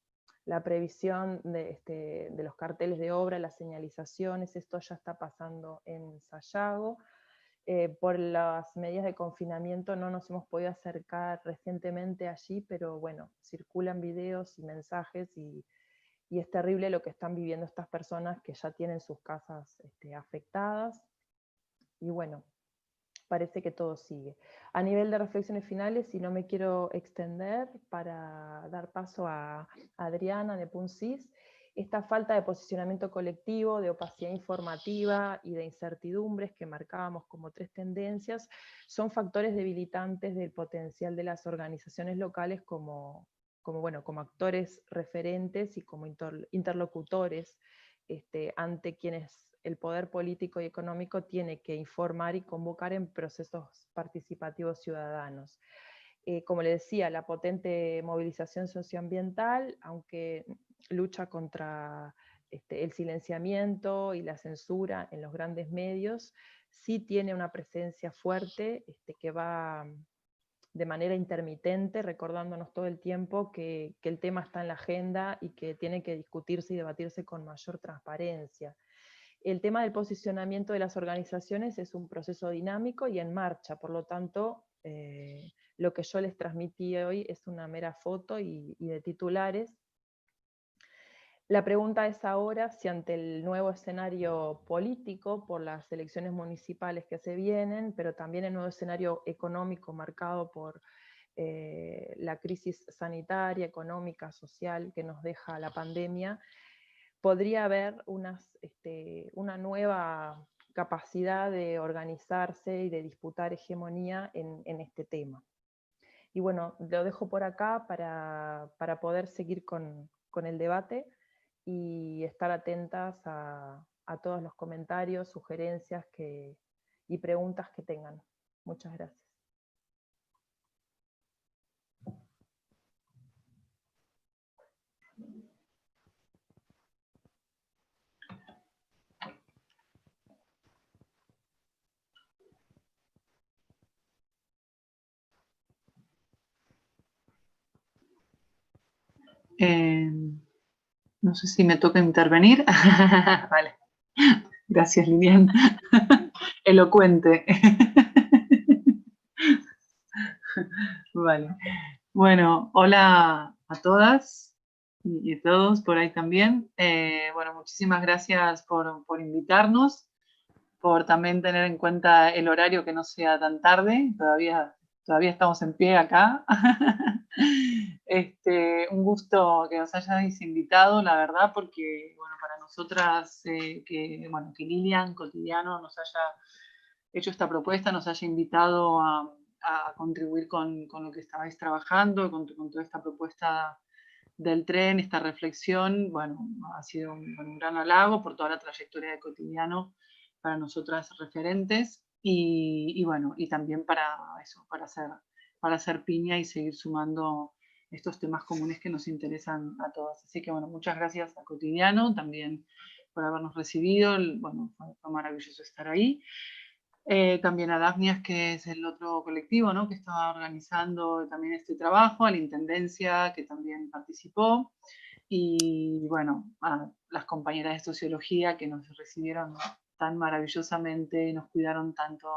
previsión de los carteles de obra, las señalizaciones. Esto ya está pasando en Sayago. Por las medidas de confinamiento no nos hemos podido acercar recientemente allí, pero bueno, circulan videos y mensajes y es terrible lo que están viviendo estas personas que ya tienen sus casas afectadas. Y bueno, parece que todo sigue. A nivel de reflexiones finales, si no me quiero extender, para dar paso a Adriana de Puncis, esta falta de posicionamiento colectivo, de opacidad informativa y de incertidumbres que marcábamos como 3 tendencias, son factores debilitantes del potencial de las organizaciones locales como actores referentes y como interlocutores ante quienes el poder político y económico tiene que informar y convocar en procesos participativos ciudadanos. Como le decía, la potente movilización socioambiental, aunque lucha contra el silenciamiento y la censura en los grandes medios, sí tiene una presencia fuerte que va de manera intermitente, recordándonos todo el tiempo que el tema está en la agenda y que tiene que discutirse y debatirse con mayor transparencia. El tema del posicionamiento de las organizaciones es un proceso dinámico y en marcha, por lo tanto, lo que yo les transmití hoy es una mera foto y de titulares. La pregunta es ahora si ante el nuevo escenario político por las elecciones municipales que se vienen, pero también el nuevo escenario económico marcado por la crisis sanitaria, económica, social que nos deja la pandemia, podría haber una nueva capacidad de organizarse y de disputar hegemonía en este tema. Y bueno, lo dejo por acá para poder seguir con el debate y estar atentas a todos los comentarios, sugerencias y preguntas que tengan. Muchas gracias. No sé si me toca intervenir. Vale. Gracias, Lilian. Elocuente. Vale. Bueno, hola a todas y a todos por ahí también. Bueno, muchísimas gracias por invitarnos, por también tener en cuenta el horario, que no sea tan tarde. Todavía estamos en pie acá. Un gusto que nos hayáis invitado, la verdad, porque bueno, para nosotras, que Lilian Cotidiano nos haya hecho esta propuesta, nos haya invitado a contribuir con lo que estabais trabajando, con toda esta propuesta del tren, esta reflexión, bueno, ha sido un gran halago por toda la trayectoria de Cotidiano para nosotras referentes, y bueno, y también para eso, para hacer piña y seguir sumando estos temas comunes que nos interesan a todas. Así que bueno, muchas gracias a Cotidiano también por habernos recibido, bueno, fue maravilloso estar ahí. También a Dafnias, que es el otro colectivo, ¿no?, que estaba organizando también este trabajo, a la Intendencia, que también participó, y bueno, a las compañeras de Sociología que nos recibieron tan maravillosamente y nos cuidaron tanto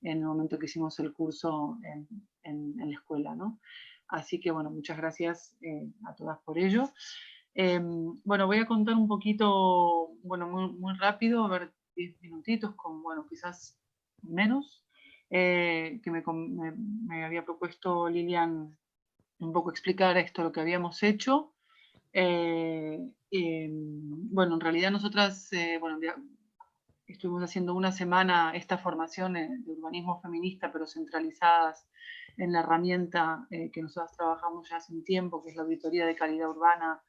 en el momento que hicimos el curso en la escuela, ¿no? Así que bueno, muchas gracias a todas por ello. Bueno, voy a contar un poquito, bueno, muy rápido, a ver, 10 minutitos, con, bueno, quizás menos, que me había propuesto Lilian un poco explicar esto, lo que habíamos hecho. Bueno, en realidad nosotras, bueno, estuvimos haciendo una semana esta formación de urbanismo feminista, pero centralizadas en la herramienta que nosotras trabajamos ya hace un tiempo, que es la auditoría de calidad urbana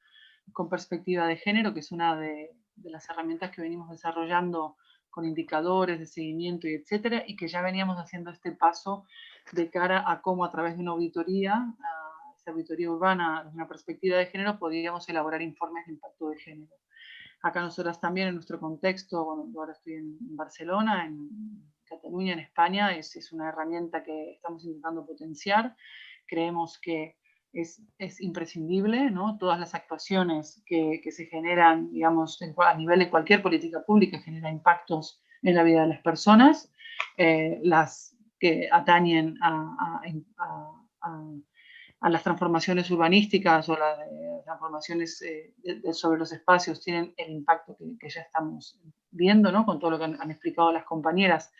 con perspectiva de género, que es una de las herramientas que venimos desarrollando con indicadores de seguimiento y etcétera, y que ya veníamos haciendo este paso de cara a cómo a través de una auditoría, esta auditoría urbana desde una perspectiva de género, podríamos elaborar informes de impacto de género. Acá nosotras también, en nuestro contexto, bueno, ahora estoy en Barcelona, en Cataluña, en España, es una herramienta que estamos intentando potenciar. Creemos que es imprescindible, ¿no? Todas las actuaciones que se generan, digamos, a nivel de cualquier política pública, generan impactos en la vida de las personas, las que atañen a las transformaciones urbanísticas o las transformaciones sobre los espacios tienen el impacto que ya estamos viendo, ¿no?, con todo lo que han explicado las compañeras.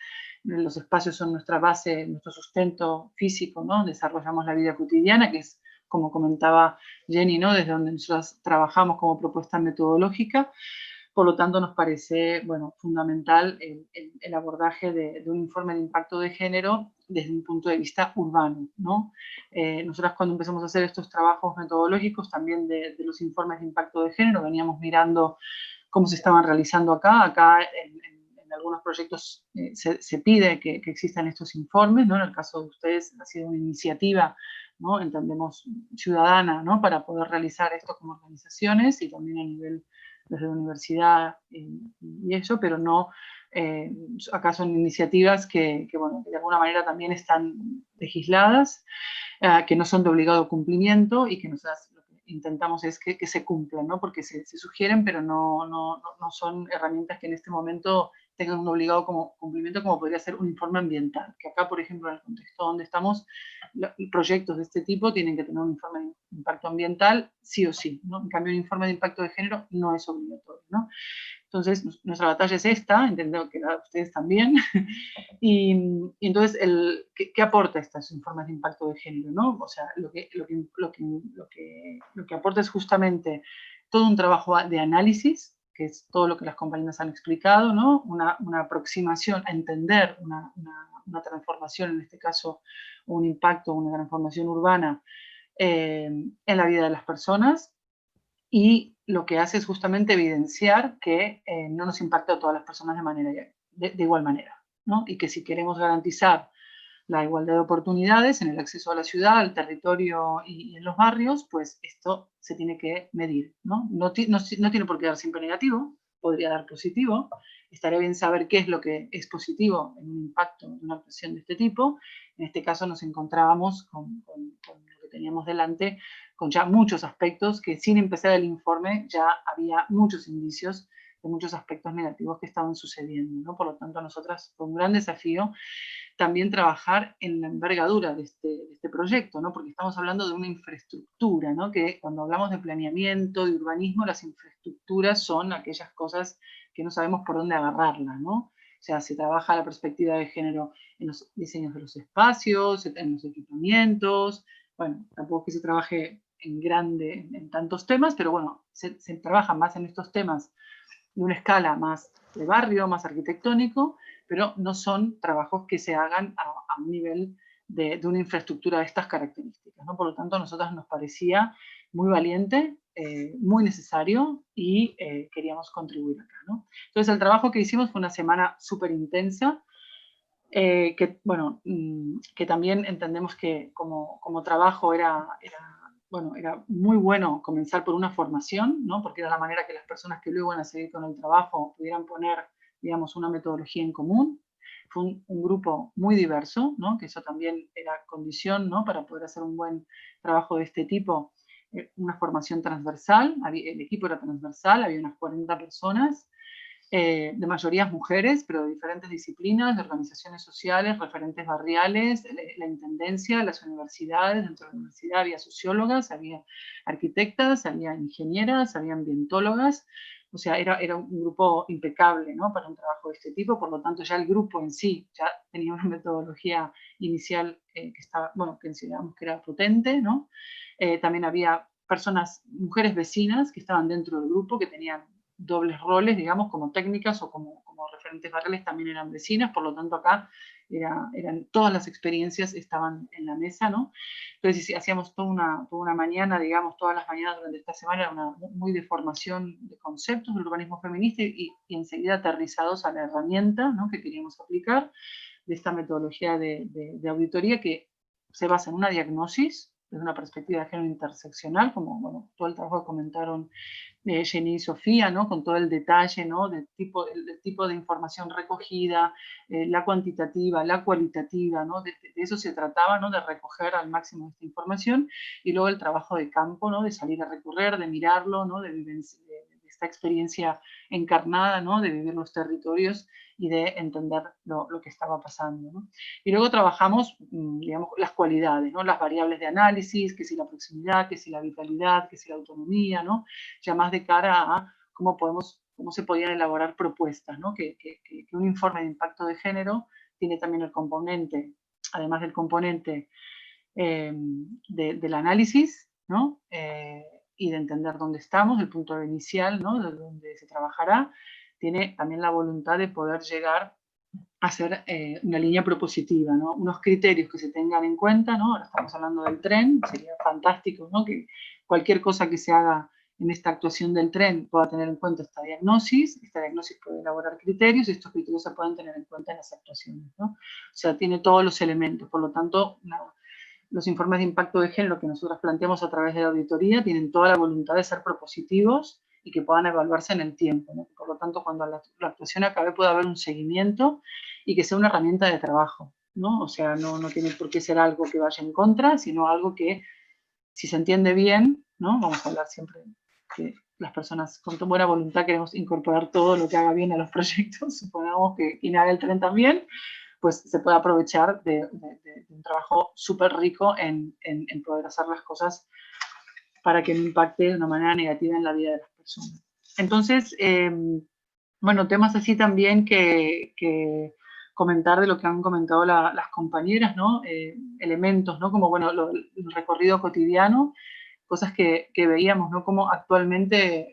Los espacios son nuestra base, nuestro sustento físico, ¿no? Desarrollamos la vida cotidiana, que es, como comentaba Jenny, ¿no?, desde donde nosotros trabajamos como propuesta metodológica. Por lo tanto, nos parece, bueno, fundamental el abordaje de un informe de impacto de género desde un punto de vista urbano, ¿no? Nosotras, cuando empezamos a hacer estos trabajos metodológicos también de los informes de impacto de género, veníamos mirando cómo se estaban realizando acá. Acá en algunos proyectos se pide que existan estos informes, ¿no? En el caso de ustedes ha sido una iniciativa, ¿no?, entendemos, ciudadana, ¿no?, para poder realizar esto como organizaciones y también a nivel desde la universidad y eso, pero no, acá son iniciativas que, bueno, que de alguna manera también están legisladas, que no son de obligado cumplimiento, y que nosotros lo que intentamos es que se cumplan, ¿no?, porque se sugieren, pero no son herramientas que en este momento tengan un obligado cumplimiento, como podría ser un informe ambiental, que acá, por ejemplo, en el contexto donde estamos, proyectos de este tipo tienen que tener un informe de impacto ambiental sí o sí, ¿no? En cambio, un informe de impacto de género no es obligatorio, ¿no? Entonces, nuestra batalla es esta, entiendo que la de ustedes también, y entonces, ¿qué aporta estos informes de impacto de género, ¿no? O sea, lo que aporta es justamente todo un trabajo de análisis, que es todo lo que las compañeras han explicado, ¿no? Una aproximación a entender una transformación, en este caso un impacto, una transformación urbana en la vida de las personas, y lo que hace es justamente evidenciar que no nos impacta a todas las personas de igual manera, ¿no? Y que si queremos garantizar la igualdad de oportunidades en el acceso a la ciudad, al territorio y en los barrios, pues esto se tiene que medir, ¿no? No tiene por qué dar siempre negativo, podría dar positivo. Estaría bien saber qué es lo que es positivo en un impacto de una actuación de este tipo. En este caso nos encontrábamos con lo que teníamos delante, con ya muchos aspectos que, sin empezar el informe, ya había muchos indicios muchos aspectos negativos que estaban sucediendo, ¿no? Por lo tanto, a nosotras fue un gran desafío también trabajar en la envergadura de este proyecto, ¿no? Porque estamos hablando de una infraestructura, ¿no? Que cuando hablamos de planeamiento, de urbanismo, las infraestructuras son aquellas cosas que no sabemos por dónde agarrarlas, ¿no? O sea, se trabaja la perspectiva de género en los diseños de los espacios, en los equipamientos. Bueno, tampoco es que se trabaje en grande en tantos temas, pero bueno, se trabaja más en estos temas de una escala más de barrio, más arquitectónico, pero no son trabajos que se hagan a un nivel de una infraestructura de estas características, ¿no? Por lo tanto, a nosotras nos parecía muy valiente, muy necesario y queríamos contribuir acá, ¿no? Entonces, el trabajo que hicimos fue una semana súper intensa, que, bueno, que también entendemos que como trabajo era muy bueno comenzar por una formación, ¿no? Porque era la manera que las personas que luego iban a seguir con el trabajo pudieran poner, digamos, una metodología en común. Fue un grupo muy diverso, ¿no? Que eso también era condición, ¿no? Para poder hacer un buen trabajo de este tipo. Una formación transversal, el equipo era transversal, había unas 40 personas, de mayorías mujeres, pero de diferentes disciplinas, de organizaciones sociales, referentes barriales, la intendencia, las universidades. Dentro de la universidad había sociólogas, había arquitectas, había ingenieras, había ambientólogas. O sea, era un grupo impecable, ¿no? Para un trabajo de este tipo. Por lo tanto, ya el grupo en sí ya tenía una metodología inicial que estaba, bueno, que consideramos que era potente, ¿no? También había personas, mujeres vecinas que estaban dentro del grupo, que tenían dobles roles, digamos, como técnicas o como referentes barriales, también eran vecinas. Por lo tanto, acá todas las experiencias estaban en la mesa, ¿no? Entonces hacíamos toda una mañana, digamos, todas las mañanas durante esta semana, era muy de formación de conceptos del urbanismo feminista y enseguida aterrizados a la herramienta, ¿no? Que queríamos aplicar de esta metodología de auditoría, que se basa en una diagnosis desde una perspectiva de género interseccional, como, bueno, todo el trabajo que comentaron Jenny y Sofía, ¿no? Con todo el detalle, ¿no? del tipo de información recogida, la cuantitativa, la cualitativa, ¿no? De eso se trataba, ¿no? De recoger al máximo esta información, y luego el trabajo de campo, ¿no? De salir a recorrer, de mirarlo, ¿no? De esta experiencia encarnada, ¿no? De vivir los territorios y de entender lo que estaba pasando, ¿no? Y luego trabajamos, digamos, las cualidades, ¿no? Las variables de análisis, que si la proximidad, que si la vitalidad, que si la autonomía, ¿no? Ya más de cara a cómo se podían elaborar propuestas, ¿no? Que un informe de impacto de género tiene también el componente, además del componente del análisis, ¿no? Y de entender dónde estamos, el punto inicial, ¿no? De dónde se trabajará, tiene también la voluntad de poder llegar a hacer una línea propositiva, ¿no? Unos criterios que se tengan en cuenta, ¿no? Ahora estamos hablando del tren, sería fantástico, ¿no? Que cualquier cosa que se haga en esta actuación del tren pueda tener en cuenta esta diagnosis puede elaborar criterios, y estos criterios se pueden tener en cuenta en las actuaciones, ¿no? O sea, tiene todos los elementos. Por lo tanto, los informes de impacto de género que nosotros planteamos a través de la auditoría tienen toda la voluntad de ser propositivos y que puedan evaluarse en el tiempo, ¿no? Por lo tanto, cuando la actuación acabe puede haber un seguimiento y que sea una herramienta de trabajo, ¿no? O sea, no tiene por qué ser algo que vaya en contra, sino algo que, si se entiende bien, ¿no? Vamos a hablar siempre que las personas con buena voluntad queremos incorporar todo lo que haga bien a los proyectos, supongamos que quien haga el tren también, pues se puede aprovechar de un trabajo súper rico en poder hacer las cosas para que no impacte de una manera negativa en la vida de las personas. Entonces, bueno, temas así también que comentar de lo que han comentado las compañeras, ¿no? Elementos, ¿no? Como, bueno, el recorrido cotidiano, cosas que veíamos, ¿no? Como actualmente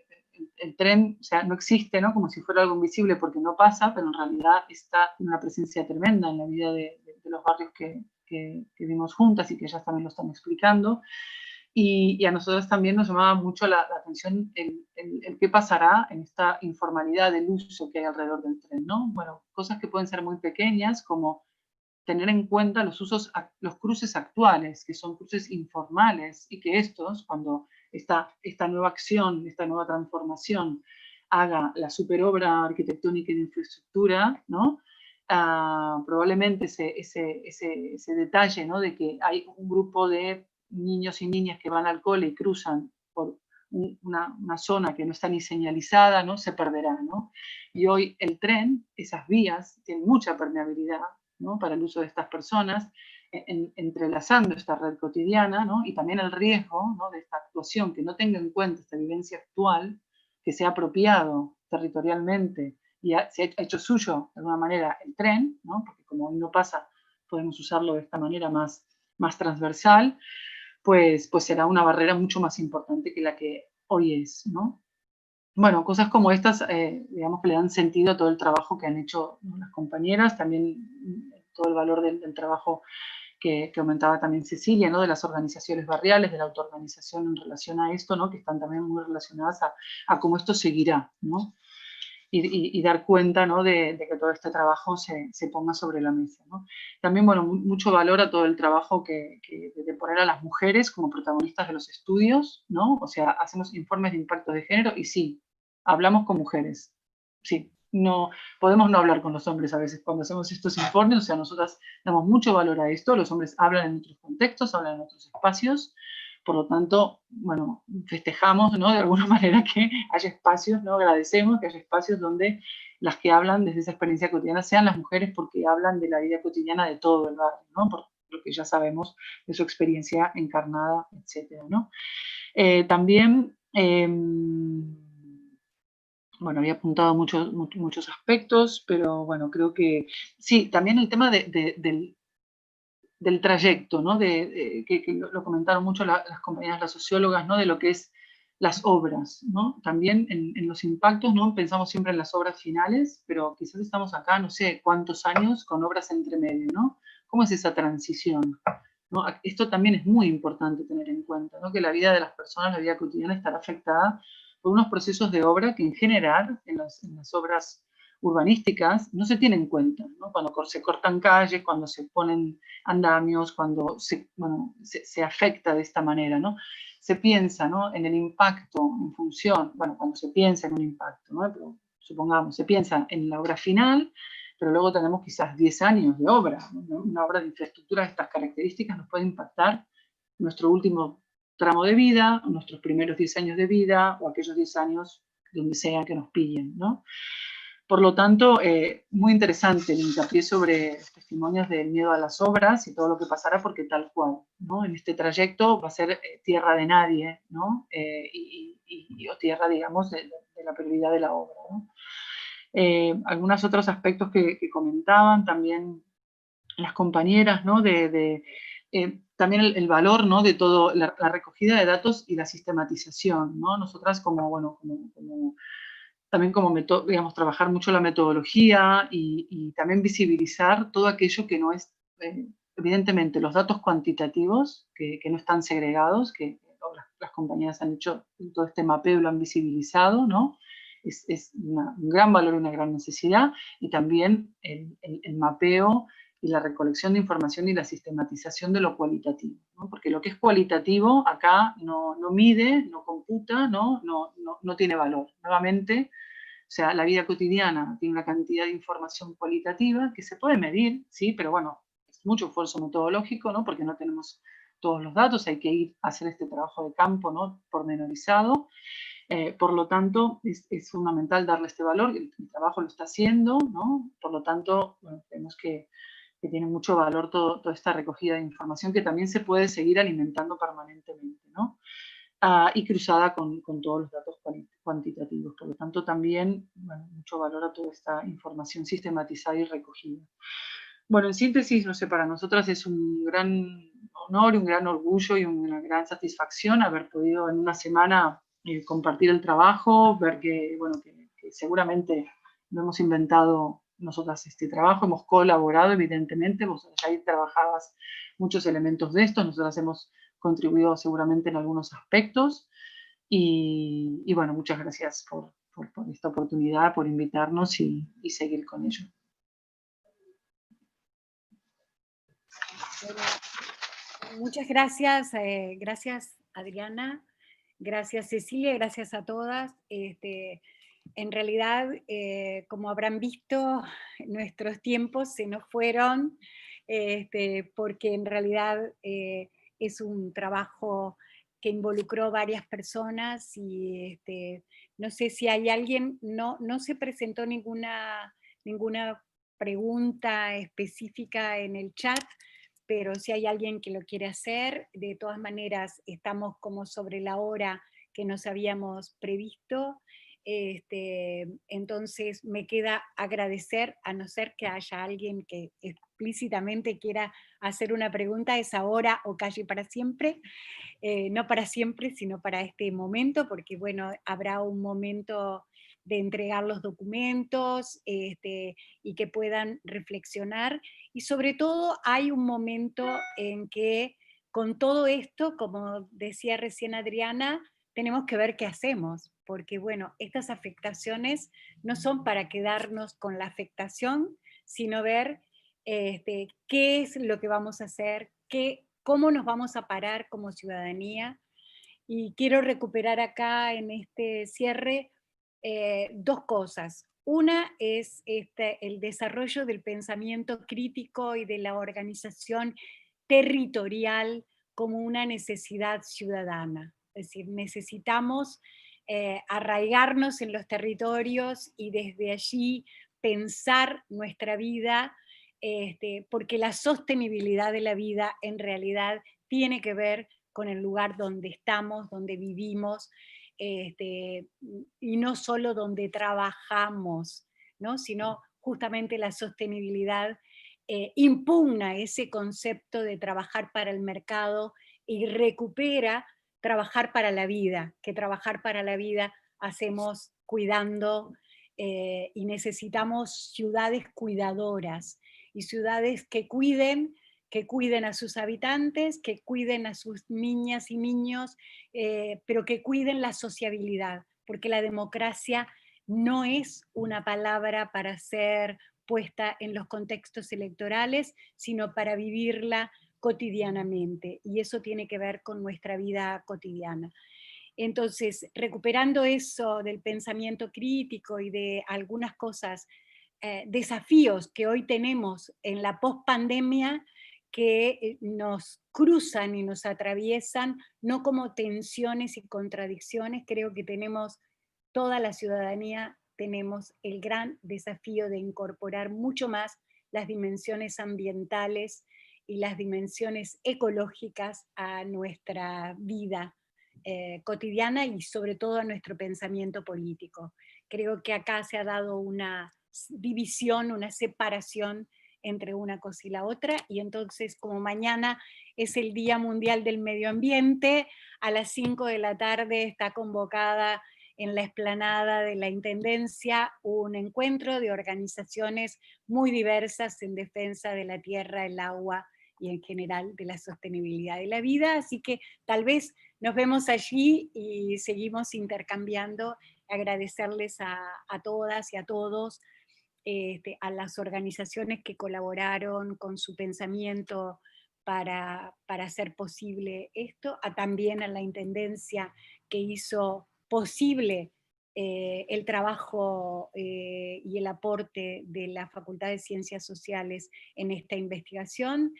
el tren, o sea, no existe, ¿no? Como si fuera algo invisible porque no pasa, pero en realidad está en una presencia tremenda en la vida de los barrios que vivimos juntas y que ellas también lo están explicando. Y a nosotros también nos llamaba mucho la atención el qué pasará en esta informalidad del uso que hay alrededor del tren, ¿no? Bueno, cosas que pueden ser muy pequeñas, como tener en cuenta los cruces actuales, que son cruces informales, y que estos, cuando esta nueva acción, esta nueva transformación haga la superobra arquitectónica y de infraestructura, ¿no? Probablemente ese detalle, ¿no? De que hay un grupo de niños y niñas que van al cole y cruzan por una zona que no está ni señalizada, ¿no? Se perderá, ¿no? Y hoy el tren, esas vías, tienen mucha permeabilidad, ¿no? Para el uso de estas personas, entrelazando esta red cotidiana, ¿no? Y también el riesgo, ¿no? De esta actuación que no tenga en cuenta esta vivencia actual, que se ha apropiado territorialmente y se ha hecho suyo de alguna manera el tren, ¿no? Porque como hoy no pasa, podemos usarlo de esta manera más transversal, pues será una barrera mucho más importante que la que hoy es, ¿no? Bueno, cosas como estas, digamos que le dan sentido a todo el trabajo que han hecho, ¿no? Las compañeras, también todo el valor del trabajo que aumentaba también Cecilia, ¿no? De las organizaciones barriales, de la autoorganización en relación a esto, ¿no? Que están también muy relacionadas a cómo esto seguirá, ¿no? Y dar cuenta, ¿no? de que todo este trabajo se ponga sobre la mesa, ¿no? También, bueno, mucho valor a todo el trabajo de poner a las mujeres como protagonistas de los estudios, ¿no? O sea, hacemos informes de impacto de género y sí, hablamos con mujeres, sí. No, podemos no hablar con los hombres a veces cuando hacemos estos informes, o sea, nosotras damos mucho valor a esto, los hombres hablan en otros contextos, hablan en otros espacios, por lo tanto, bueno, festejamos, ¿no? De alguna manera que haya espacios, ¿no? Agradecemos que haya espacios donde las que hablan desde esa experiencia cotidiana sean las mujeres porque hablan de la vida cotidiana de todo el barrio, ¿no? Por lo que ya sabemos de su experiencia encarnada, etcétera, ¿no? También, bueno, había apuntado muchos aspectos, pero bueno, creo que sí, también el tema del trayecto, ¿no? Que lo comentaron mucho las compañeras, las sociólogas, ¿no? De lo que es las obras, ¿no? También en los impactos, ¿no? Pensamos siempre en las obras finales, pero quizás estamos acá, no sé cuántos años con obras entre medio, ¿no? ¿Cómo es esa transición? ¿No? Esto también es muy importante tener en cuenta, ¿no? Que la vida de las personas, la vida cotidiana estará afectada por unos procesos de obra que en general, en las obras urbanísticas, no se tienen en cuenta, ¿no? Cuando se cortan calles, cuando se ponen andamios, cuando se afecta de esta manera, ¿no? Se piensa, ¿no? En el impacto en función, bueno, cuando se piensa en un impacto, ¿no? Pero, supongamos, se piensa en la obra final, pero luego tenemos quizás 10 años de obra, ¿no? Una obra de infraestructura de estas características nos puede impactar nuestro último tramo de vida, nuestros primeros 10 años de vida, o aquellos 10 años donde sea que nos pillen, ¿no? Por lo tanto, muy interesante el hincapié sobre testimonios del miedo a las obras y todo lo que pasará, porque tal cual, ¿no? En este trayecto va a ser tierra de nadie, ¿no? O tierra, digamos, de la prioridad de la obra, ¿no? Algunos otros aspectos que comentaban también las compañeras, ¿no? También el valor, ¿no? De todo, la recogida de datos y la sistematización, ¿no? Nosotras también digamos, trabajar mucho la metodología y también visibilizar todo aquello que no es, evidentemente, los datos cuantitativos, que no están segregados, que las compañías han hecho todo este mapeo y lo han visibilizado, ¿no? Es un gran valor y una gran necesidad, y también el mapeo y la recolección de información y la sistematización de lo cualitativo, ¿no? Porque lo que es cualitativo acá no mide, no computa, no tiene valor. Nuevamente, o sea, la vida cotidiana tiene una cantidad de información cualitativa que se puede medir, sí, pero bueno, es mucho esfuerzo metodológico, ¿no? Porque no tenemos todos los datos, hay que ir a hacer este trabajo de campo, ¿no? Pormenorizado. Por lo tanto, es fundamental darle este valor, el trabajo lo está haciendo, ¿no? Por lo tanto, bueno, vemos que tiene mucho valor toda esta recogida de información que también se puede seguir alimentando permanentemente, ¿no? Y cruzada con todos los datos cuantitativos. Por lo tanto, también, bueno, mucho valor a toda esta información sistematizada y recogida. Bueno, en síntesis, no sé, para nosotras es un gran honor, un gran orgullo y una gran satisfacción haber podido en una semana compartir el trabajo, ver que, bueno, que seguramente no hemos inventado nosotras este trabajo, hemos colaborado, evidentemente, vos ya trabajabas muchos elementos de esto, nosotras hemos contribuido seguramente en algunos aspectos, y bueno, muchas gracias por esta oportunidad, por invitarnos y seguir con ello. Muchas gracias, gracias Adriana, gracias Cecilia, gracias a todas. En realidad, como habrán visto, nuestros tiempos se nos fueron, porque en realidad es un trabajo que involucró varias personas, y no sé si hay alguien, no se presentó ninguna pregunta específica en el chat, pero si hay alguien que lo quiere hacer, de todas maneras estamos como sobre la hora que nos habíamos previsto. Entonces me queda agradecer, a no ser que haya alguien que explícitamente quiera hacer una pregunta, es ahora o calle para siempre. No para siempre, sino para este momento, porque bueno, habrá un momento de entregar los documentos, y que puedan reflexionar, y sobre todo hay un momento en que con todo esto, como decía recién Adriana, tenemos que ver qué hacemos, porque bueno, estas afectaciones no son para quedarnos con la afectación, sino ver qué es lo que vamos a hacer, cómo nos vamos a parar como ciudadanía. Y quiero recuperar acá en este cierre dos cosas. Una es el desarrollo del pensamiento crítico y de la organización territorial como una necesidad ciudadana. Es decir, necesitamos arraigarnos en los territorios y desde allí pensar nuestra vida, porque la sostenibilidad de la vida en realidad tiene que ver con el lugar donde estamos, donde vivimos, y no solo donde trabajamos, ¿no? Sino justamente la sostenibilidad impugna ese concepto de trabajar para el mercado y recupera trabajar para la vida, que trabajar para la vida hacemos cuidando, y necesitamos ciudades cuidadoras y ciudades que cuiden a sus habitantes, que cuiden a sus niñas y niños, pero que cuiden la sociabilidad, porque la democracia no es una palabra para ser puesta en los contextos electorales, sino para vivirla cotidianamente, y eso tiene que ver con nuestra vida cotidiana. Entonces, recuperando eso del pensamiento crítico y de algunas cosas, desafíos que hoy tenemos en la pospandemia, que nos cruzan y nos atraviesan, no como tensiones y contradicciones. Creo que tenemos, toda la ciudadanía, tenemos el gran desafío de incorporar mucho más las dimensiones ambientales y las dimensiones ecológicas a nuestra vida cotidiana y sobre todo a nuestro pensamiento político. Creo que acá se ha dado una división, una separación entre una cosa y la otra, y entonces como mañana es el Día Mundial del Medio Ambiente, a las 5 de la tarde está convocada en la explanada de la Intendencia un encuentro de organizaciones muy diversas en defensa de la tierra, el agua y en general de la sostenibilidad de la vida, así que tal vez nos vemos allí y seguimos intercambiando. Agradecerles a todas y a todos, a las organizaciones que colaboraron con su pensamiento para hacer posible esto, también a la Intendencia que hizo posible el trabajo y el aporte de la Facultad de Ciencias Sociales en esta investigación,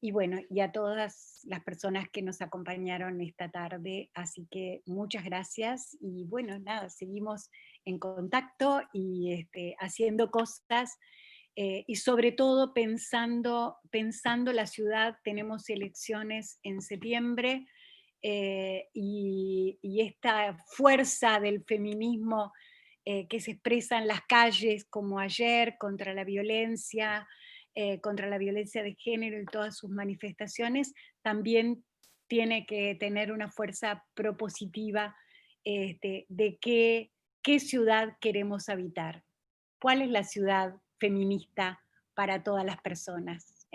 y bueno, y a todas las personas que nos acompañaron esta tarde, así que muchas gracias, y bueno, nada, seguimos en contacto y haciendo cosas, y sobre todo pensando la ciudad. Tenemos elecciones en septiembre, y esta fuerza del feminismo que se expresa en las calles, como ayer, contra la violencia de género y todas sus manifestaciones, también tiene que tener una fuerza propositiva de qué ciudad queremos habitar, cuál es la ciudad feminista para todas las personas,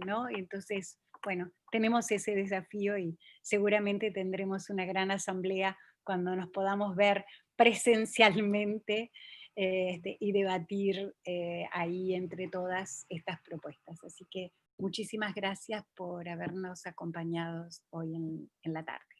¿no? Y entonces, bueno, tenemos ese desafío y seguramente tendremos una gran asamblea cuando nos podamos ver presencialmente y debatir ahí entre todas estas propuestas. Así que muchísimas gracias por habernos acompañado hoy en la tarde.